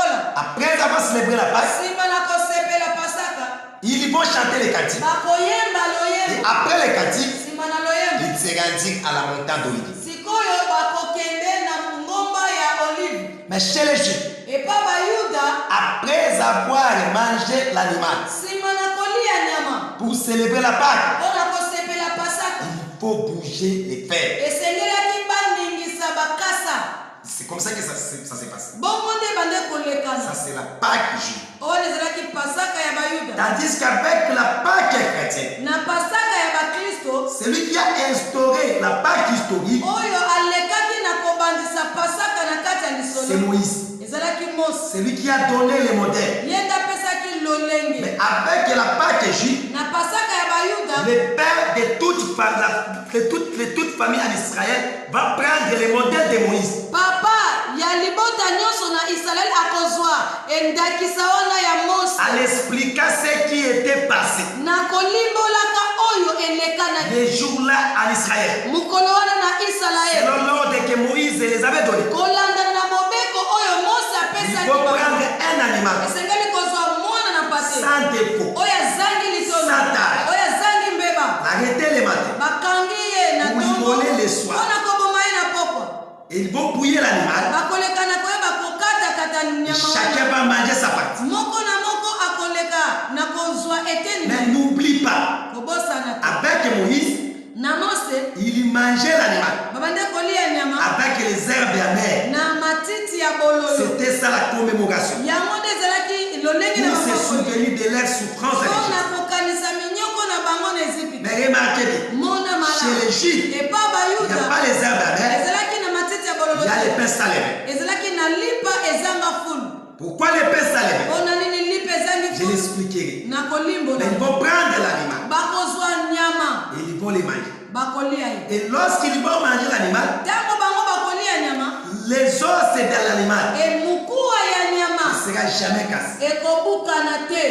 Speaker 1: célébrer la Pâque,
Speaker 2: nsima na kosepela pasaka
Speaker 1: ils vont chanter les cantiques.
Speaker 2: bakoyemba
Speaker 1: Et
Speaker 2: loyembo
Speaker 1: après les cantiques,
Speaker 2: nsima na loyembo
Speaker 1: ils se rendent à la montagne d'Olivier.
Speaker 2: sikoyo bakokende na ngomba ya olive
Speaker 1: Mais chez les Juifs,
Speaker 2: epa bayuda
Speaker 1: après avoir mangé l'animal,
Speaker 2: nsima na kolia nyama
Speaker 1: pour célébrer la Pâque,
Speaker 2: mpona kosepela pasaka
Speaker 1: il faut bouger les fers.
Speaker 2: esengelaki baningisa bakasa
Speaker 1: C'est comme ça que ça se passe.
Speaker 2: bongo nde bande
Speaker 1: Ça,
Speaker 2: kolekana
Speaker 1: c'est la Pâque juive.
Speaker 2: oyo ezalaki pasaka ya bayuda
Speaker 1: Tandis qu'avec la Pâque chrétienne,
Speaker 2: na pasaka ya bakristo
Speaker 1: celui qui a instauré la Pâque historique,
Speaker 2: oyo alekaki na kobandisa pasaka na kati ya
Speaker 1: c'est
Speaker 2: lisolo
Speaker 1: Moïse.
Speaker 2: ezalaki mose
Speaker 1: Celui qui a donné les modèles.
Speaker 2: ye nde apesaki lolenge
Speaker 1: Mais avec la Pâque juive,
Speaker 2: na pasaka ya bayuda
Speaker 1: le père de toute famille en Israël va prendre les modèles de Moïse.
Speaker 2: papa ya libota nyonso na israele akozwa endakisa wana ya mose
Speaker 1: En expliquant ce qui était passé
Speaker 2: na kolimbolaka oyo elekanaki
Speaker 1: les jours-là en Israël.
Speaker 2: mokolo wana na israele
Speaker 1: Selon l'ordre que Moïse les avait donné.
Speaker 2: kolandana na mobeko oyo mose
Speaker 1: Il
Speaker 2: apesaki
Speaker 1: faut
Speaker 2: bango.
Speaker 1: prendre un animal
Speaker 2: esengeli kozwa mwana na pate
Speaker 1: sans défaut,
Speaker 2: oyo azangi litono
Speaker 1: sans taille.
Speaker 2: oyo azangi mbeba
Speaker 1: L'arrêter le matin.
Speaker 2: bakangi ye na
Speaker 1: Pour lui
Speaker 2: ntongo
Speaker 1: voler le soir.
Speaker 2: mpona koboma ye na pokwa
Speaker 1: Et ils vont bouillir l'animal.
Speaker 2: bakolekana koyeba kokatakata nyama
Speaker 1: Chacun
Speaker 2: wana
Speaker 1: va manger sa partie.
Speaker 2: moko na moko akoleka na kozwa eteni
Speaker 1: Mais n'oublie pas,
Speaker 2: kobosana te
Speaker 1: avec Moïse,
Speaker 2: na mose
Speaker 1: il mangeait l'animal
Speaker 2: babande kolia nyama
Speaker 1: avec les herbes amères.
Speaker 2: na matiti ya bololo
Speaker 1: C'était ça la commémoration.
Speaker 2: yango nde ezalaki lolenge na
Speaker 1: Pour se
Speaker 2: bakokoli
Speaker 1: souvenir de leur souffrance.
Speaker 2: mpona kokanisa minyoko na bango na ezipiti
Speaker 1: Mais remarquez bien,
Speaker 2: mona
Speaker 1: chez les
Speaker 2: malamu
Speaker 1: Juifs,
Speaker 2: epa
Speaker 1: il n'y a
Speaker 2: bayuda
Speaker 1: pas les herbes amères,
Speaker 2: ezalaki na matiti ya bololo
Speaker 1: il y a les
Speaker 2: te
Speaker 1: pains salés.
Speaker 2: ezalaki na lipa ezanga fulu
Speaker 1: Pourquoi les pains salés?
Speaker 2: mpona nini lipa ezangi
Speaker 1: Je
Speaker 2: fulu
Speaker 1: l'expliquerai.
Speaker 2: na kolimbola
Speaker 1: Mais ils vont prendre l'animal
Speaker 2: bakozwa nyama
Speaker 1: et ils vont les manger.
Speaker 2: bakolia ye
Speaker 1: Et lorsqu'ils vont manger l'animal,
Speaker 2: ntango bango bakolia nyama
Speaker 1: les os de l'animal
Speaker 2: emukuwa ya
Speaker 1: ne
Speaker 2: nyama
Speaker 1: sera jamais cassé.
Speaker 2: ekobukana te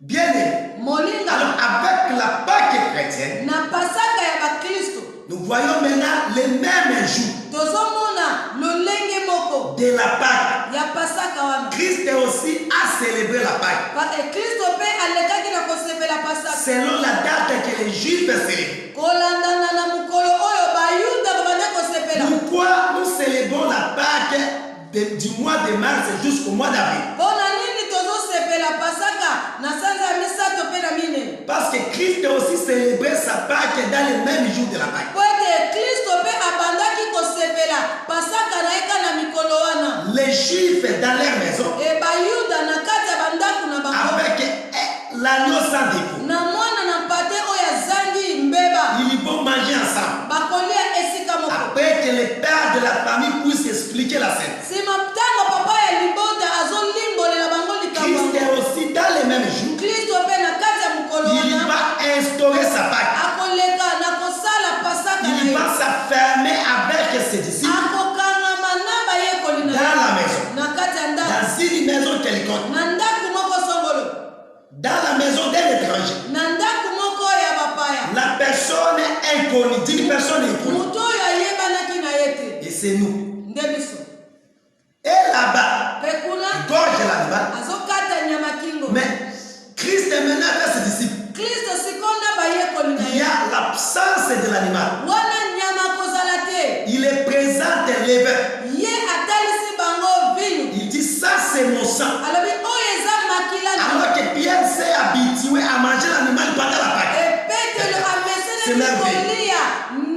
Speaker 1: Bien aimé.
Speaker 2: molinga
Speaker 1: Alors avec la Pâque chrétienne,
Speaker 2: na pasaka ya bakristo
Speaker 1: nous voyons maintenant les mêmes jours
Speaker 2: tozomona lolenge moko
Speaker 1: de la Pâque.
Speaker 2: ya pasaka wana
Speaker 1: Christ aussi a célébré la Pâque
Speaker 2: kristo mpe alekaki na kosepela pasaka
Speaker 1: selon la date que les Juifs célèbrent.
Speaker 2: kolandana na mokolo oyo bayuda babande kosepela
Speaker 1: Pourquoi nous célébrons la Pâque du mois de mars jusqu'au mois d'avril?
Speaker 2: mpona nini tozosepela pasaka na sanza ya misato mpe na minei
Speaker 1: Parce que Christ a aussi célébré sa Pâque dans les mêmes jours de la Pâque.
Speaker 2: po ete kristo mpe abandaki kosepela pasaka na ye ka na mikolo wana
Speaker 1: Les Juifs dans leur maison
Speaker 2: bayuda na kati ya bandako na bango
Speaker 1: avec l'agneau sans défaut.
Speaker 2: na mwana na mpate oyo azangi mbeba
Speaker 1: Ils vont manger ensemble.
Speaker 2: bakolia esika moko
Speaker 1: Après que le père de la famille puisse expliquer la scène.
Speaker 2: nsima ntango papa ya libota azolimbolela bango likambo
Speaker 1: Christ est aussi dans les mêmes jours.
Speaker 2: kristo mpe na kati ya mokolo
Speaker 1: Il
Speaker 2: wana
Speaker 1: va instaurer sa Pâque.
Speaker 2: akoleka na kosala pasaka na
Speaker 1: Il
Speaker 2: ye
Speaker 1: va s'affermer avec ses disciples
Speaker 2: akokangama na bayekoli na
Speaker 1: dans
Speaker 2: ye
Speaker 1: la maison.
Speaker 2: na kati ya ndako
Speaker 1: Dans une maison quelconque.
Speaker 2: na ndako moko songolo
Speaker 1: Dans la maison d'un étranger.
Speaker 2: na ndako moko ya bapaya
Speaker 1: La personne inconnue, d'une personne inconnue.
Speaker 2: moto oyo ayebanaki na ye te
Speaker 1: Et c'est nous.
Speaker 2: nde biso
Speaker 1: Et là-bas,
Speaker 2: mpe kuna
Speaker 1: il gorge l'animal.
Speaker 2: azokata nyama kingo
Speaker 1: Mais Christ est maintenant avec ses disciples.
Speaker 2: kristo sikonda bayekoli na
Speaker 1: Il y
Speaker 2: ye
Speaker 1: a l'absence de l'animal.
Speaker 2: wana nyama kozala te
Speaker 1: Il est présent les vins.
Speaker 2: ye atalisi bango vino
Speaker 1: Il dit ça c'est mon sang.
Speaker 2: alobi oyo eza makila na
Speaker 1: Alors que Pierre s'est habitué à manger l'animal pendant la Pâque.
Speaker 2: petelo
Speaker 1: C'est
Speaker 2: amesenaki
Speaker 1: merveilleux.
Speaker 2: kolia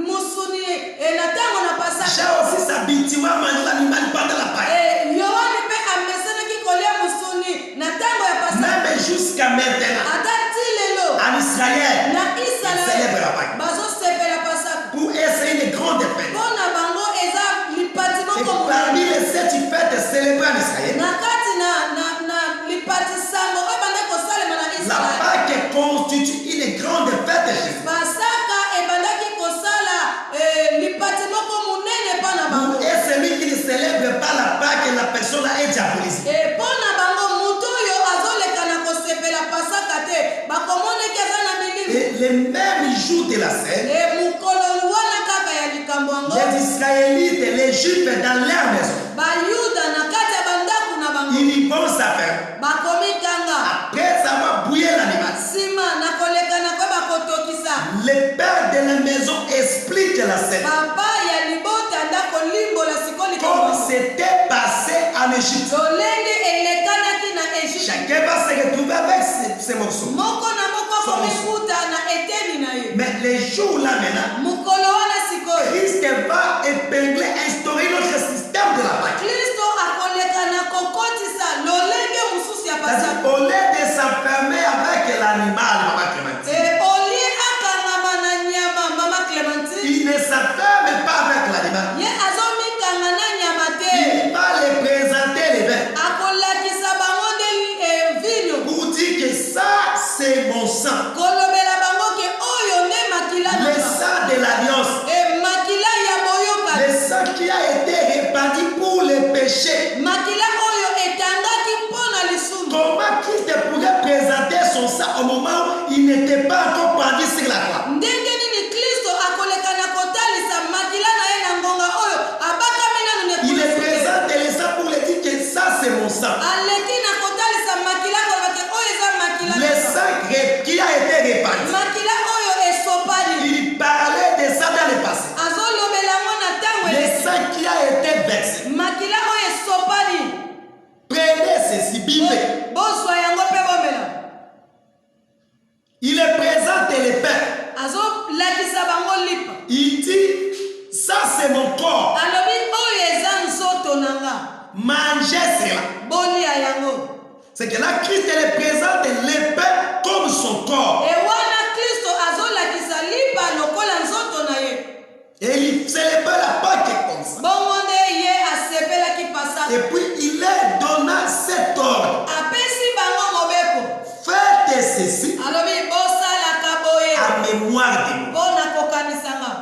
Speaker 2: musuni na ntango na pasaka
Speaker 1: J'ai aussi s'habitué à manger l'animal pendant la Pâque.
Speaker 2: yohani mpe amesenaki kolia musuni na ntango ya pasaka
Speaker 1: Même jusqu'à maintenant,
Speaker 2: ata ti lelo
Speaker 1: en Israël,
Speaker 2: na
Speaker 1: ils
Speaker 2: israele
Speaker 1: célèbrent la Pâque.
Speaker 2: bazosepela pasaka
Speaker 1: Pour essayer une grande fête.
Speaker 2: mpo na bango eza lipati
Speaker 1: Et
Speaker 2: moko
Speaker 1: parmi
Speaker 2: monene
Speaker 1: les 7 fêtes célébrées en Israël,
Speaker 2: na kati na lipati sango oyo bande kosalema na
Speaker 1: la
Speaker 2: israele
Speaker 1: Pâque constitue une grande fête de Jésus.
Speaker 2: pasaka ebandaki kosala lipati moko monene mpo na bango
Speaker 1: Et celui qui ne célèbre pas la Pâque, la personne est diabolisée.
Speaker 2: mpo na bango moto oyo azoleka na kosepela pasaka te bakomoneki aza na milimo
Speaker 1: Et les mêmes jours de la scène,
Speaker 2: mokolo wana kaka ya likambo yango
Speaker 1: les Israélites, les Juifs dans leur maison,
Speaker 2: bayuda na kati ya bandako na
Speaker 1: de la scène.
Speaker 2: papa ya libota ndako limbola sikoli
Speaker 1: Comme c'était passé en Égypte.
Speaker 2: lolenge elekanaki na Egypte.
Speaker 1: Chacun va se retrouver avec ces morceaux.
Speaker 2: Moko na moko akomikuta na eteni na ye.
Speaker 1: Mais les jours là maintenant,
Speaker 2: mokolo wana sikoyo
Speaker 1: Christ va épingler, instaurer notre système de la Pâque.
Speaker 2: Kristo akoleka na kokotisa lolenge mosusu ya
Speaker 1: C'est-à-dire,
Speaker 2: Pasaka.
Speaker 1: au lieu de s'enfermer avec l'animal, Maman Clémentine,
Speaker 2: olie akangama na nyama mama Clémentine,
Speaker 1: il ne s'enferme pas avec l'animal.
Speaker 2: ye azomikanga na nyama te.
Speaker 1: Il va les présenter les vins
Speaker 2: akolakisa bango nde vino
Speaker 1: pour dire que ça, c'est mon sang.
Speaker 2: kolobela bango ke oyo nde makila na
Speaker 1: Le
Speaker 2: nga.
Speaker 1: sang de l'alliance.
Speaker 2: makila ya boyokani.
Speaker 1: Le sang qui a été répandu pour les péchés.
Speaker 2: makila oyo etangaki mpo na lisumu.
Speaker 1: Comment Christ pourrait présenter son sang au moment où il n'était pas encore pendu sur la croix?
Speaker 2: ndenge nini Kristo akoleka na kotalisa makila na ye na ngonga oyo abakami nanu ne
Speaker 1: Il est
Speaker 2: kulisi te.
Speaker 1: présent le sang pour lui dire que ça c'est mon sang.
Speaker 2: aleki na kotalisa makila koloba ke oyo eza makila na
Speaker 1: Le
Speaker 2: nga.
Speaker 1: sang qui a été répandu.
Speaker 2: makila oyo esopani.
Speaker 1: Il parlait de ça dans le passé.
Speaker 2: azolobela ngo na ntango
Speaker 1: Le sang qui a été versé.
Speaker 2: makila oyo esopani.
Speaker 1: Prenez ceci, buvez.
Speaker 2: bozwa yango mpe bomela.
Speaker 1: Il est présent le pain.
Speaker 2: azolakisa bango lipa.
Speaker 1: Il dit, ça c'est mon corps.
Speaker 2: alobi oyo eza nzoto na nga
Speaker 1: Mangez cela.
Speaker 2: bolia yango.
Speaker 1: C'est que là, Christ elle présente le pain comme son corps.
Speaker 2: wana Kristo azolakisa lipa lokola nzoto na ye.
Speaker 1: Et il célèbre la Pâque comme ça.
Speaker 2: bongo nde ye asepelaki Pasaka.
Speaker 1: Et puis il leur donna cet ordre.
Speaker 2: apesi bango mobeko.
Speaker 1: Faites ceci
Speaker 2: alobi bosalaka boye
Speaker 1: à mémoire de moi.
Speaker 2: mpo na kokanisa nga.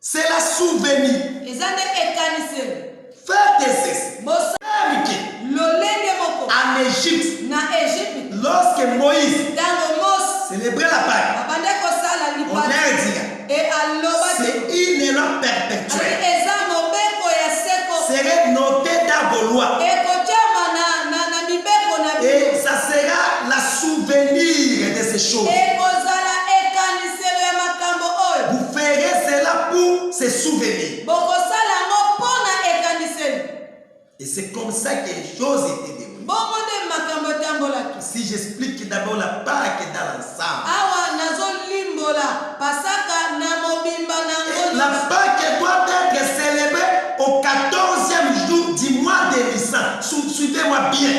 Speaker 1: C'est la souvenir.
Speaker 2: eza nde ekaniseli.
Speaker 1: Faites ceci.
Speaker 2: bosala
Speaker 1: Même que
Speaker 2: lolenge moko
Speaker 1: en Égypte,
Speaker 2: na Egypte
Speaker 1: lorsque Moïse
Speaker 2: ntango Mose
Speaker 1: célébrait la Pâque,
Speaker 2: babande kosala
Speaker 1: on
Speaker 2: lipa
Speaker 1: leur dit,
Speaker 2: aloba te
Speaker 1: c'est une loi perpétuelle.
Speaker 2: eza mobeko ya seko
Speaker 1: Serait noté dans vos lois.
Speaker 2: ekotiama na mibeko na
Speaker 1: Et
Speaker 2: bino.
Speaker 1: ça sera la souvenir de ces choses.
Speaker 2: ekozala ekaniselo ya makambo oyo.
Speaker 1: Vous ferez cela pour se souvenir.
Speaker 2: bokosala yango mpo na ekaniselo.
Speaker 1: Et c'est comme ça que les choses étaient déroulées.
Speaker 2: bongo nde makambo etambolaki.
Speaker 1: Si j'explique d'abord la Pâque dans l'ensemble.
Speaker 2: awa nazolimbola Pasaka na mobimba
Speaker 1: Et la
Speaker 2: nango.
Speaker 1: Pâque doit être célébrée au 14e jour du mois de Nissan. Suivez-moi bien.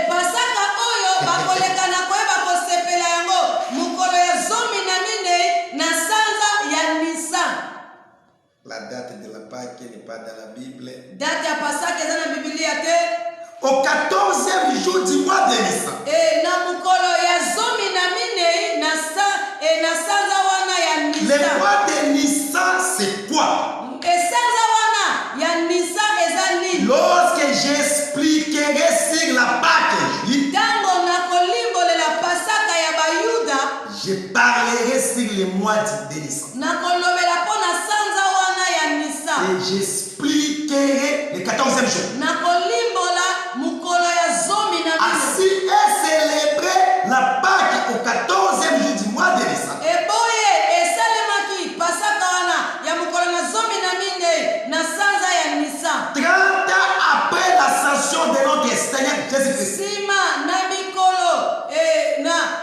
Speaker 2: Pasaka oyo bakoleka na koyeba kosepela yango mokolo ya zomi na minei na sanza ya Nisan.
Speaker 1: La date de la Pâque n'est pas dans la Bible.
Speaker 2: date ya Pasaka eza na Biblia te.
Speaker 1: Au 14e jour du mois de Nissan.
Speaker 2: na mokolo ya zomi na minei na sanza wana ya
Speaker 1: Le
Speaker 2: Nisan.
Speaker 1: mois de Nissan, c'est quoi?
Speaker 2: sanza wana ya Nisan eza nini?
Speaker 1: Lorsque j'expliquerai sur la Pâque juive,
Speaker 2: ntango nakolimbolela Pasaka ya Bayuda
Speaker 1: je parlerai sur le mois de Nissan.
Speaker 2: nakolobela mpo na sanza wana ya Nisan.
Speaker 1: Et j'expliquerai le 14e jour.
Speaker 2: nakolimbola mokolo ya zomi na minei.
Speaker 1: Ainsi est célébré la Pâque au 14e jour du mois de Nissan.
Speaker 2: eboye esalemaki Pasaka wana ya mokolo na zomi na minei na sanza ya Nisan.
Speaker 1: 30 ans après l'ascension de notre Seigneur Jésus-Christ.
Speaker 2: nsima na mikolo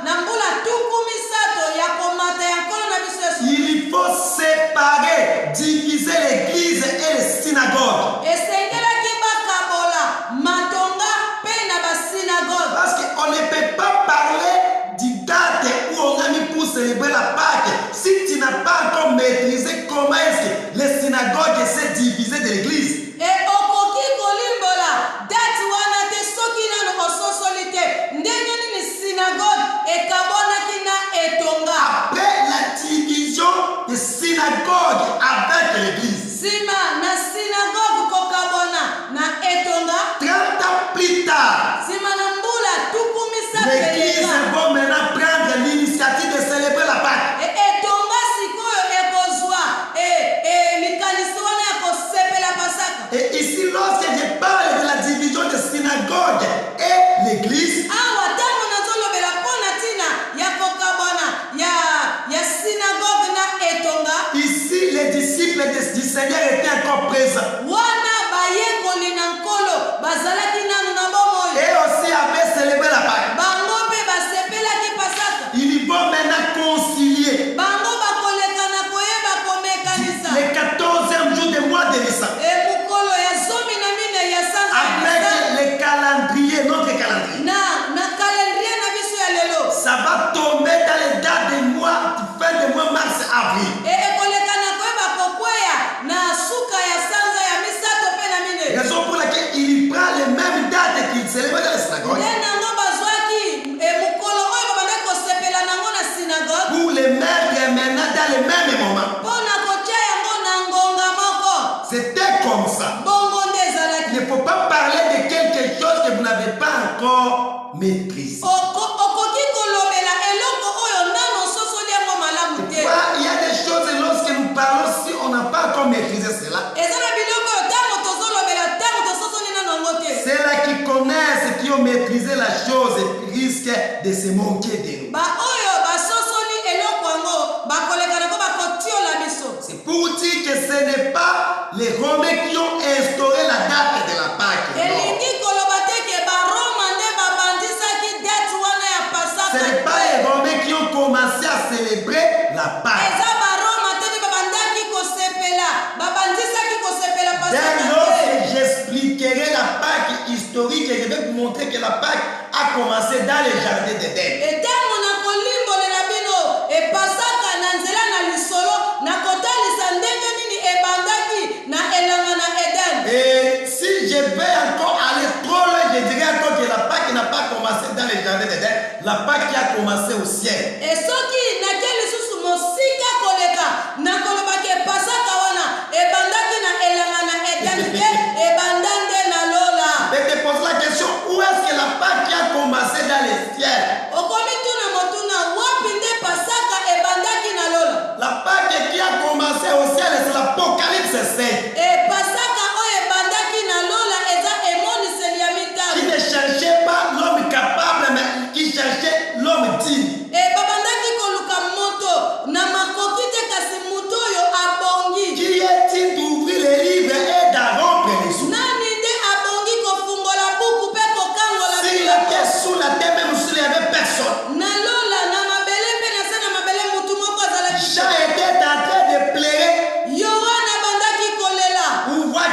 Speaker 2: na mbula tuku misato ya komata ya nkolo na biso Yesu.
Speaker 1: Il faut séparer, diviser l'église et les synagogues.
Speaker 2: esengelaki bakabola matonga mpe na basinagoge.
Speaker 1: Parce qu'on ne peut pas parler du date où on a mis pour célébrer la Pâque si tu n'as pas encore maîtrisé comment est-ce que les synagogues essaient de diviser de l'église.
Speaker 2: okoki kolimbola date wana te soki nano ososoli te ndenge nini sinagoge ekabwanaki na etonga.
Speaker 1: Après la division des synagogues avec l'église,
Speaker 2: nsima na sinagoge kokabwana na etonga.
Speaker 1: 30 ans plus tard,
Speaker 2: nsima na mbula tuku misato
Speaker 1: l'église
Speaker 2: eleka.
Speaker 1: va maintenant prendre l'initiative de célébrer la Pâque.
Speaker 2: etonga sikoyo ekozwa likanisi wana ya kosepela Pasaka.
Speaker 1: Et ici, lorsque je parle de la division des synagogues et l'église,
Speaker 2: awa ntango nazolobela mpo na ntina ya kokabwana ya sinagoge na etonga.
Speaker 1: ici qu'il prend les mêmes dates qu'il célèbre dans les synagogues.
Speaker 2: nde nango bazwaki mokolo oyo babandaki kosepela nango na synagogue
Speaker 1: Pour les mettre maintenant dans les mêmes moments.
Speaker 2: mpo na kotia yango na ngonga moko.
Speaker 1: C'était comme ça.
Speaker 2: Bongo nde
Speaker 1: Il
Speaker 2: ezalaki.
Speaker 1: ne faut pas parler de quelque chose que vous n'avez pas encore maîtrisé.
Speaker 2: Okoki kolobela eloko oyo nano ososoli yango malamu te.
Speaker 1: Il y a des choses, lorsque nous parlons, si on n'a pas encore maîtrisé cela,
Speaker 2: eza na biloko oyo ntango tozolobela ntango tososoli nano yango te.
Speaker 1: ceux-là qui connaissent, qui ont maîtrisé la chose, risquent de se moquer de nous.
Speaker 2: Oyo basosoli eloko yango bakoleka nango bakotiola biso.
Speaker 1: C'est pour dire que ce n'est pas les Romains qui ont instauré la date de la Pâque. Non.
Speaker 2: Elingi koloba te ke baroma nde babandisaki date wana ya
Speaker 1: Ce
Speaker 2: pasaka.
Speaker 1: n'est pas les Romains qui ont commencé à célébrer la Pâque.
Speaker 2: eza baroma te nde babandaki kosepela babandisaki kosepela
Speaker 1: Dès
Speaker 2: pasaka
Speaker 1: lors
Speaker 2: te.
Speaker 1: que j'expliquerai la Pâque historique, et je vais vous montrer que la Pâque a commencé dans les jardins d'Éden.
Speaker 2: etango na kolimbolela bino epasaka na nzela na lisolo na kotalisa ndenge nini ebandaki na elanga na eden.
Speaker 1: Et si je vais encore aller trop loin, je dirais encore que la Pâque n'a pas commencé dans les jardins d'Éden. La Pâque a commencé au ciel.
Speaker 2: Esoki nake lisusu mosika koleka nakolobaki epasaka wana ebandaki na elanga na eden te ebanda nde na lola.
Speaker 1: Et te pose la question, où est-ce que la Pâque a commencé dans les ciels?
Speaker 2: Okomi tuna motuna wapi nde pasaka ebandaki na lola.
Speaker 1: La Pâque qui a commencé au ciel, c'est l'Apocalypse 5.
Speaker 2: Pasaka oyo ebandaki na lola eza emoniseli ya
Speaker 1: Qui
Speaker 2: mitano.
Speaker 1: ne cherchait pas l'homme capable, mais qui cherchait l'homme digne.
Speaker 2: Babandaki koluka moto na makoki te kasi moto oyo abongi.
Speaker 1: Qui est digne d'ouvrir les livres et d'en rompre les sous.
Speaker 2: Nani nde abongi kofungola buku mpe kokangola
Speaker 1: S'il était sous la terre, même s'il n'y avait personne.
Speaker 2: na lola na mabele mpe na se na mabele mutu moko azalaki.
Speaker 1: Jean était en train de pleurer
Speaker 2: Yohana abandaki kolela.
Speaker 1: pour voir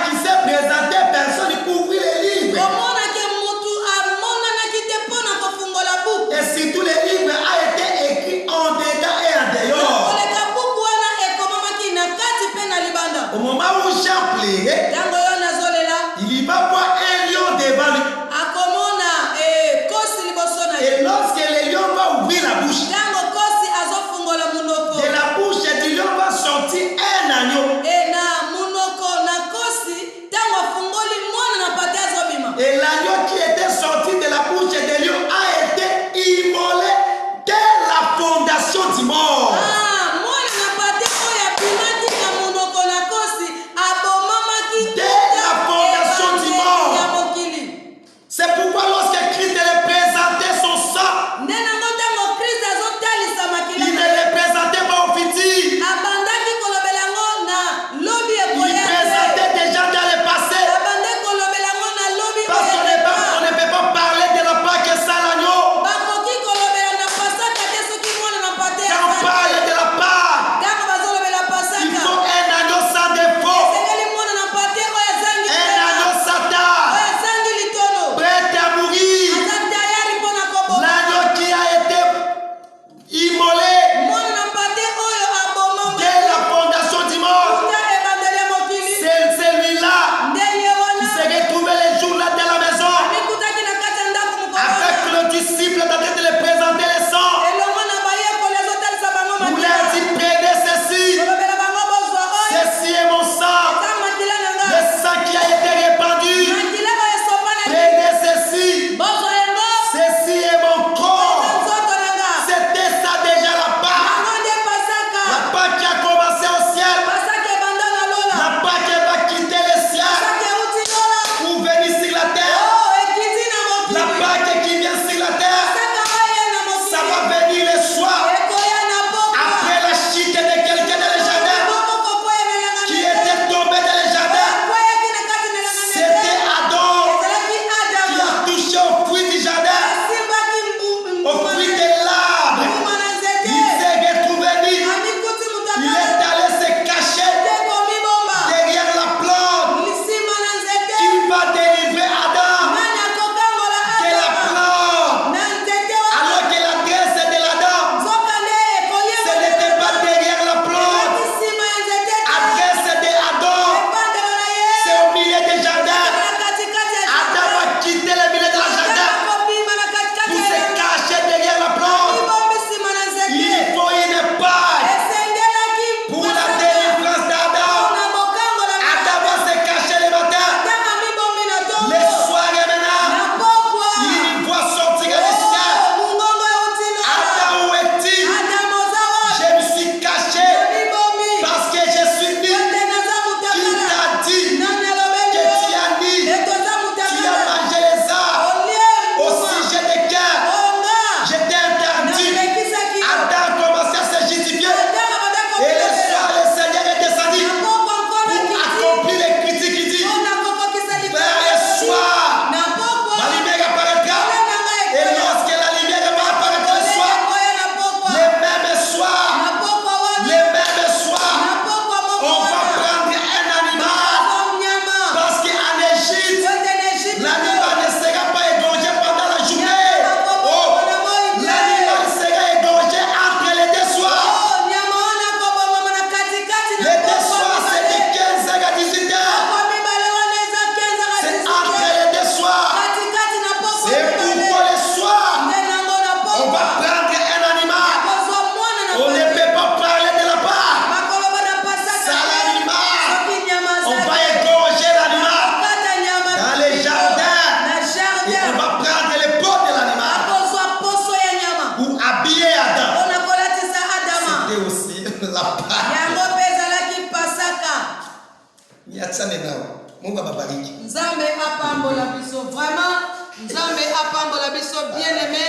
Speaker 1: Mungu ababariki.
Speaker 2: Nzambe apambola biso vraiment. Nzambe apambola biso bien aimé.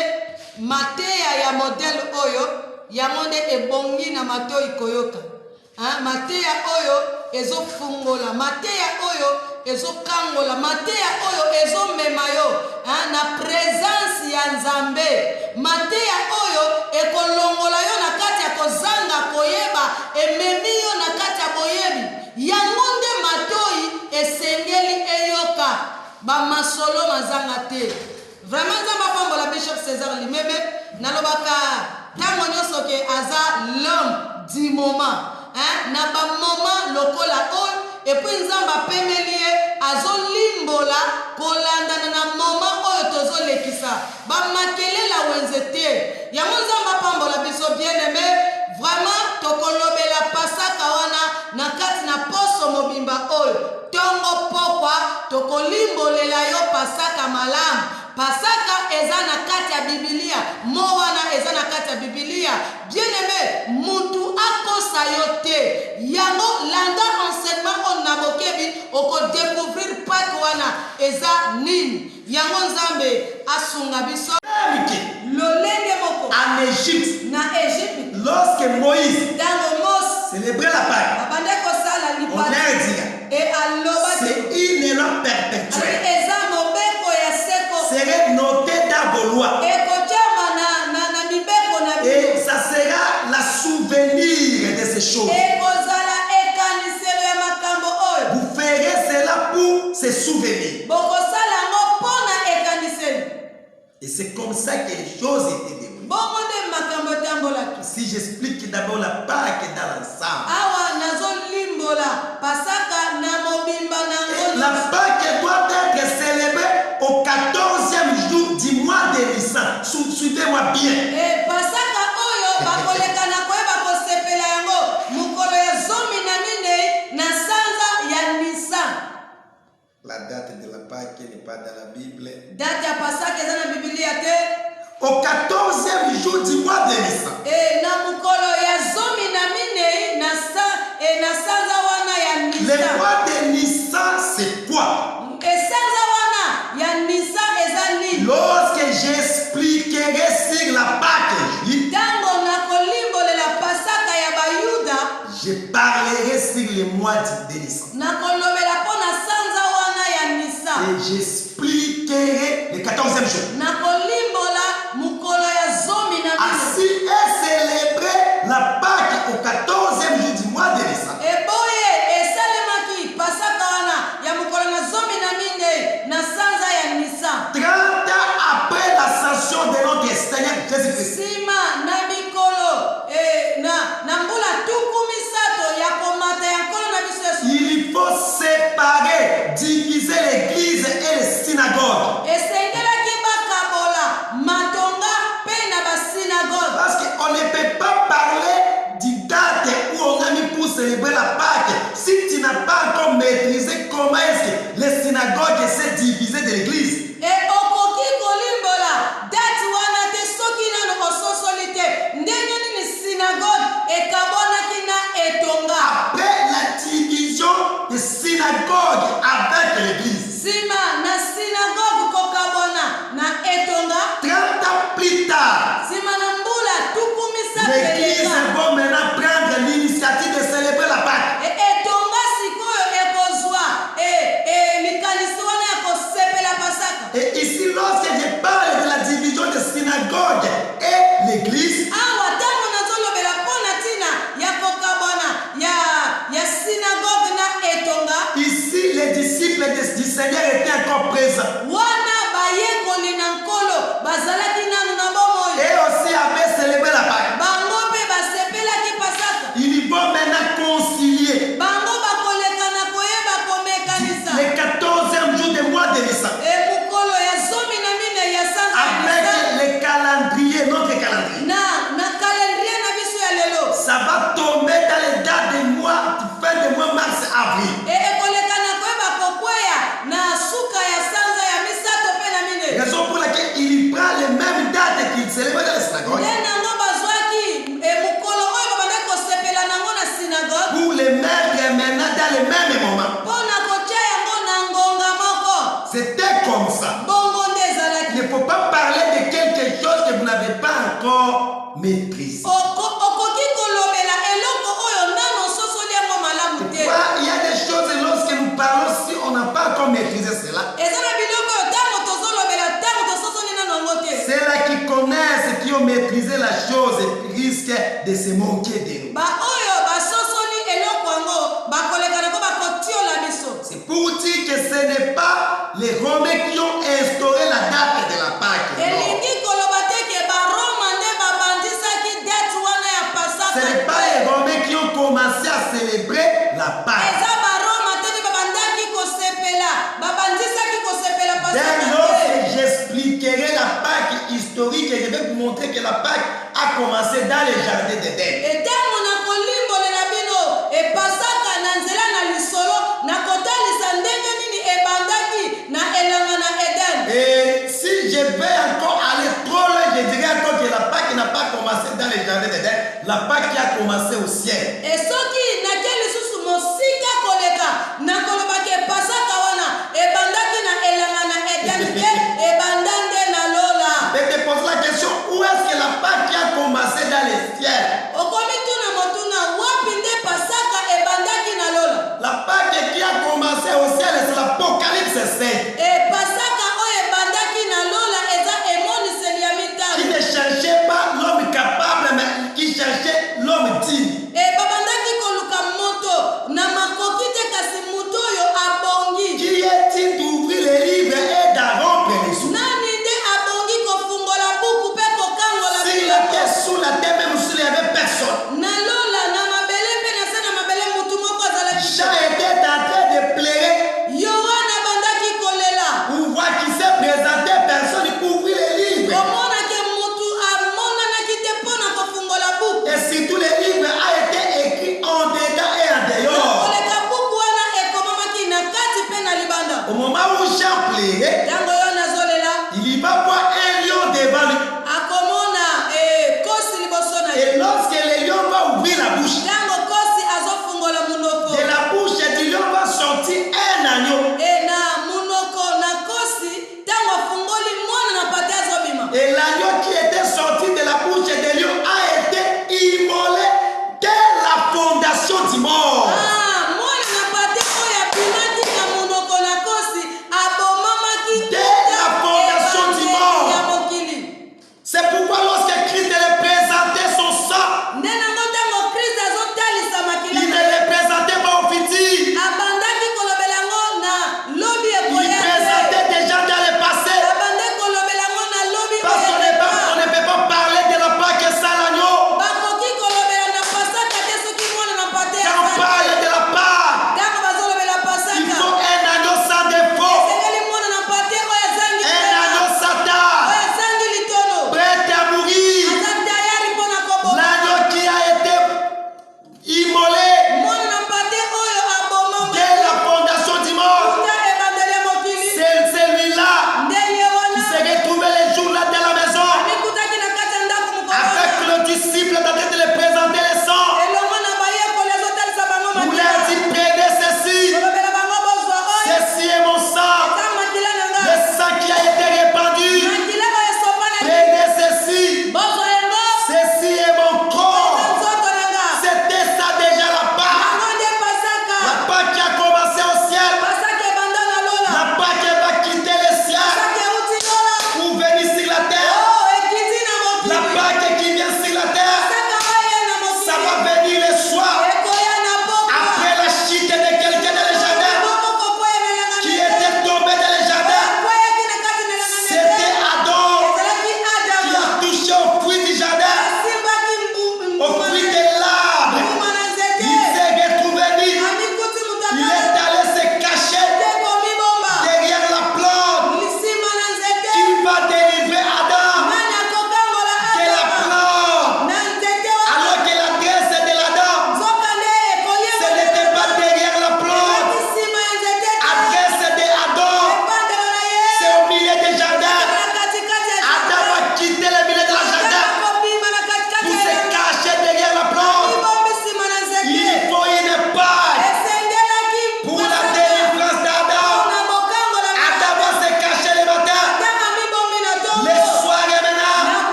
Speaker 2: Mateya ya modèle oyo yangonde ebongi na matoi koyoka. Mateya oyo ezofungola, mateya oyo ezokangola, mateya oyo ezomema yo na présence ya Nzambe. Mateya oyo ekolongola yo na kati ya kozanga koyeba, ememi yo na kati ya boyebi. Yangonde matoi esengeli eyoka bamasolo mazanga te. Vraiment Nzambe apambola Bishop César Limeme nalobaka tango nyonso ke aza l'homme du moment. Na ba moment lokola oyo epuis Nzambe apemeli ye azolimbola kolandana na moment oyo tozolekisa bamakelela wenze te. Yango Nzambe apambola biso bien aimé. Vraiment tokolobela pasaka wana na kati na poso mobimba oyo tongo pokwa tokolimbolela yo pasaka malamu. Pasaka eza na kati ya Biblia, mowana eza na kati ya Biblia. Bien aimé, mutu akosa yo te. Yango landa enseignement on nabokebi oko découvrir pas wana eza nini. Yango Nzambe asunga biso. Lolenge moko
Speaker 1: En Égypte,
Speaker 2: na Égypte,
Speaker 1: lorsque Moïse
Speaker 2: dango Mos
Speaker 1: célébrait la Pâque,
Speaker 2: abande kosala
Speaker 1: on
Speaker 2: lipa
Speaker 1: a dit
Speaker 2: et aloba
Speaker 1: c'est une loi perpétuelle.
Speaker 2: eza mobeko ya seko
Speaker 1: Serait noté dans vos lois.
Speaker 2: ekotiama na mibeko na
Speaker 1: Et ça sera la souvenir de ces choses.
Speaker 2: ekozala ekaniselo ya makambo oyo
Speaker 1: Vous ferez cela pour se souvenir.
Speaker 2: bokosala yango mpona ekaniselo.
Speaker 1: Et c'est comme ça que les choses étaient déroulées.
Speaker 2: Bongo nde makambo etambolaki.
Speaker 1: Si j'explique d'abord la Pâque dans l'ensemble.
Speaker 2: Awa nazolimbola pasaka na mobimba nango.
Speaker 1: La Pâque doit être célébrée au 14e jour du mois de Nissan. Suivez-moi bien.
Speaker 2: Pasaka oyo bakoleka na koyeba kosepela yango mokolo ya 14 na sanza ya Nisan.
Speaker 1: La date de la Pâque n'est pas dans la Bible.
Speaker 2: Date ya pasaka eza na Biblia te.
Speaker 1: Au 14e jour du mois de Nissan.
Speaker 2: Na mokolo ya 14 na sanza wana ya Nisan.
Speaker 1: Le mois de Nissan, c'est quoi?
Speaker 2: Sanza wana ya Nisan eza nini?
Speaker 1: Lorsque j'expliquerai sur la Pâque juive,
Speaker 2: Tango na kolimbolela pasaka ya Bayuda,
Speaker 1: je parlerai sur le mois de Nissan.
Speaker 2: na kolobela pona sanza wana ya Nisan.
Speaker 1: Et j'expliquerai le 14e jour.
Speaker 2: Na kolimbola mukolo ya 14.
Speaker 1: Ainsi est célébré la Pâque au 14e jour du mois de Nissan.
Speaker 2: Eboye esalemaki pasaka wana ya mukolo na 14 na sanza ya Nisan.
Speaker 1: 30 ans après l'ascension de notre Seigneur Jésus-Christ.
Speaker 2: Sima na mikolo na mbula tuku misato ya komata ya nkolo na biso Yesu.
Speaker 1: Il faut séparer, diviser l'église et les synagogues.
Speaker 2: Esengelaki bakabola matonga pe na basinagogue.
Speaker 1: Parce qu'on ne peut pas parler du date où on a mis pour célébrer la Pâque si tu n'as pas encore maîtrisé comment est-ce que les synagogues essaient de diviser de l'église.
Speaker 2: Okoki kolimbola date wana te soki nano ososoli te ndenge nini synagogue ekabonaki na etonga.
Speaker 1: Après la division des synagogues avec l'église,
Speaker 2: Sima na synagogue kokabona na etonga.
Speaker 1: 30 ans plus tard,
Speaker 2: Sima na mbula tuku misato
Speaker 1: l'église
Speaker 2: eleka.
Speaker 1: va maintenant prendre l'initiative de célébrer la Pâque.
Speaker 2: Etonga sikoyo ekozwa likanisi wana ya kosepela pasaka.
Speaker 1: Et ici, lorsque je parle de la division des synagogues et l'église,
Speaker 2: Awa tango nazolobela pona tina ya kokabona ya synagogue na etonga.
Speaker 1: ici, les disciples du Seigneur étaient encore présents.
Speaker 2: Wana bayekoli na nkolo bazalaki nanu na bomoi.
Speaker 1: Et aussi avaient célébré la Pâque.
Speaker 2: Bango mpe basepelaki pasaka.
Speaker 1: Ils vont maintenant concilier
Speaker 2: Bango bakoleka na koyeba komekanisa.
Speaker 1: le 14e jour du mois de Nissan
Speaker 2: Mokolo ya 14 ya sanza ya
Speaker 1: avec
Speaker 2: Nisan.
Speaker 1: le calendrier, notre calendrier.
Speaker 2: Na calendrier na biso ya lelo.
Speaker 1: Ça va tomber dans les dates des mois, fin du mois mars, avril.
Speaker 2: Ekoleka na koyeba kokweya na suka ya sanza ya misato
Speaker 1: comme ça.
Speaker 2: bongo nde
Speaker 1: Il
Speaker 2: ezalaki.
Speaker 1: ne faut pas parler de quelque chose que vous n'avez pas encore maîtrisé.
Speaker 2: Okoki kolobela eloko oyo nano sosoli yango malamu te.
Speaker 1: Il y a des choses, lorsque nous parlons, si on n'a pas encore maîtrisé cela,
Speaker 2: Eza na biloko oyo ntango tozolobela ntango tososoli nano yango te.
Speaker 1: ceux-là qui connaissent, qui ont maîtrisé la chose, risquent de se moquer de nous.
Speaker 2: Ba oyo basosoli eloko yango bakoleka nako bakotiola biso.
Speaker 1: C'est pour dire que ce n'est pas les Romains qui ont instauré la date de la Pâque. Non.
Speaker 2: Elingi koloba te ke baroma nde babandisaki date wana ya
Speaker 1: Ce
Speaker 2: Pasaka.
Speaker 1: n'est pas les Romains qui ont commencé à célébrer la Pâque.
Speaker 2: Eza baroma te nde babandaki kosepela babandisaki kosepela
Speaker 1: Dès
Speaker 2: Pasaka
Speaker 1: lors
Speaker 2: te.
Speaker 1: que j'expliquerai la Pâque historique, et je vais vous montrer que la Pâque a commencé dans les jardins d'Éden.
Speaker 2: Etango na kolimbolela bino epasaka na nzela na lisolo na kotalisa ndenge nini ebandaki na elanga na Eden.
Speaker 1: Et si je vais encore aller trop loin, je dirais encore que la Pâque n'a pas commencé dans les jardins d'Éden. La Pâque qui a commencé au ciel.
Speaker 2: Esoki nake lisusu mosika koleka na kolobaki epasaka wana ebandaki na elanga na Eden te ebanda nde na lola.
Speaker 1: Je te pose la question, où est-ce que la Pâque qui a commencé dans les ciels?
Speaker 2: Okomi tuna motuna wapi nde pasaka ebandaki na lola.
Speaker 1: La Pâque qui a commencé au ciel, c'est l'Apocalypse 5.
Speaker 2: Epasaka oyo ebandaki na lola eza emoniseli ya
Speaker 1: Qui
Speaker 2: mitano.
Speaker 1: ne cherchait pas l'homme capable, mais qui cherchait l'homme digne.
Speaker 2: Babandaki koluka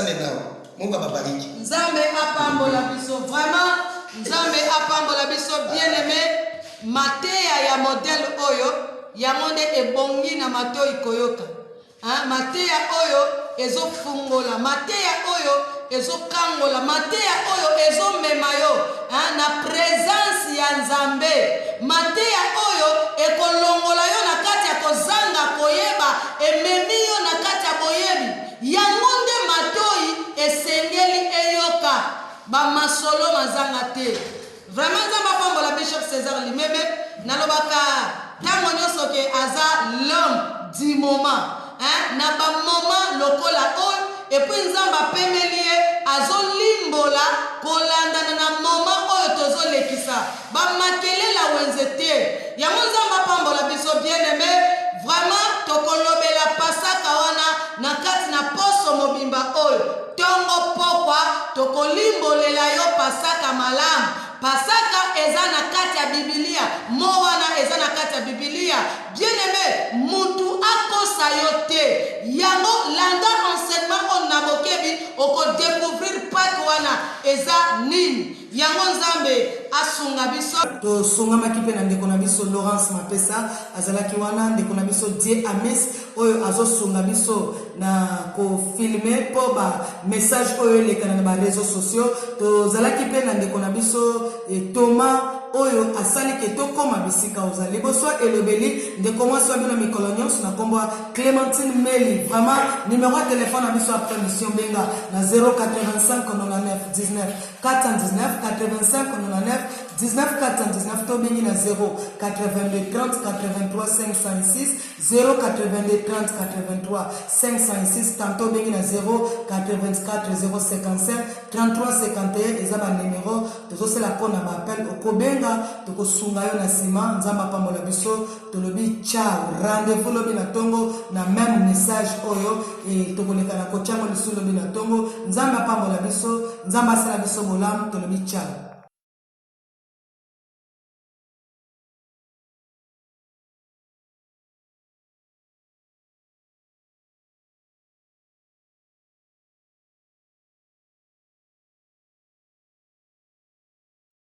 Speaker 1: tozale nao. Mungu ababariki.
Speaker 2: Nzambe apambola biso vraiment. Nzambe apambola biso bien-aimé. Mateya ya modèle oyo yango nde ebongi na matoi koyoka. Mateya oyo ezofungola, mateya oyo ezokangola, mateya oyo ezomema yo na présence ya Nzambe, mateya oyo ekolongola yo na kati ya kozanga koyeba, ememi yo na kati ya boyebi. Yango nde matoi esengeli eyoka bamasolo mazanga te. Vraiment Nzambe apambola Bishop César Limeme nalobaka ntango nyonso ke aza l'homme du moment. Na ba moment lokola oyo et puis Nzambe apemeli ye azolimbola kolandana na moment oyo tozolekisa bamakelela wenze te. Yango Nzambe apambola biso bien-aimé. Vraiment tokolobela pasaka wana na kati na poso mobimba oyo tongo pokwa tokolimbolela yo pasaka malamu. Pasaka eza na kati ya Biblia, mo wana eza na kati ya Biblia. Bien-aimé, mutu akosa yo te. Yango landa enseignement on nabokebi oko découvrir Pâques wana eza nini. Yango Nzambe asunga biso. To sunga makipe na ndeko na biso Laurence Mapesa azalaki wana ndeko na biso Die Amis oyo azosunga biso na ko filmer po ba message oyo lekana na ba réseaux sociaux. To zalaki pe na ndeko na biso Thomas oyo asali ke tokoma bisika ozali boswa elobeli ndeko mwasi wa bino mikolo nyonso na kombo Clémentine Meli. Vraiment numéro de téléphone na biso après mission benga na 085 99 19 419 85 99 19 419 to bengi na 0 82 30 83 506 0 82 30 83 506 tantôt bengi na 0 84 055 33 51 eza ba numéro tozosela pona ba appel okobenga tokosunga yo na sima. Nzambe apambola biso tolobi ciao, rendez-vous lobi na tongo na même message oyo tokoleka na kochango lisulo lobi na tongo. Nzambe apambola biso, Nzambe asala biso bolamu tolobi ciao.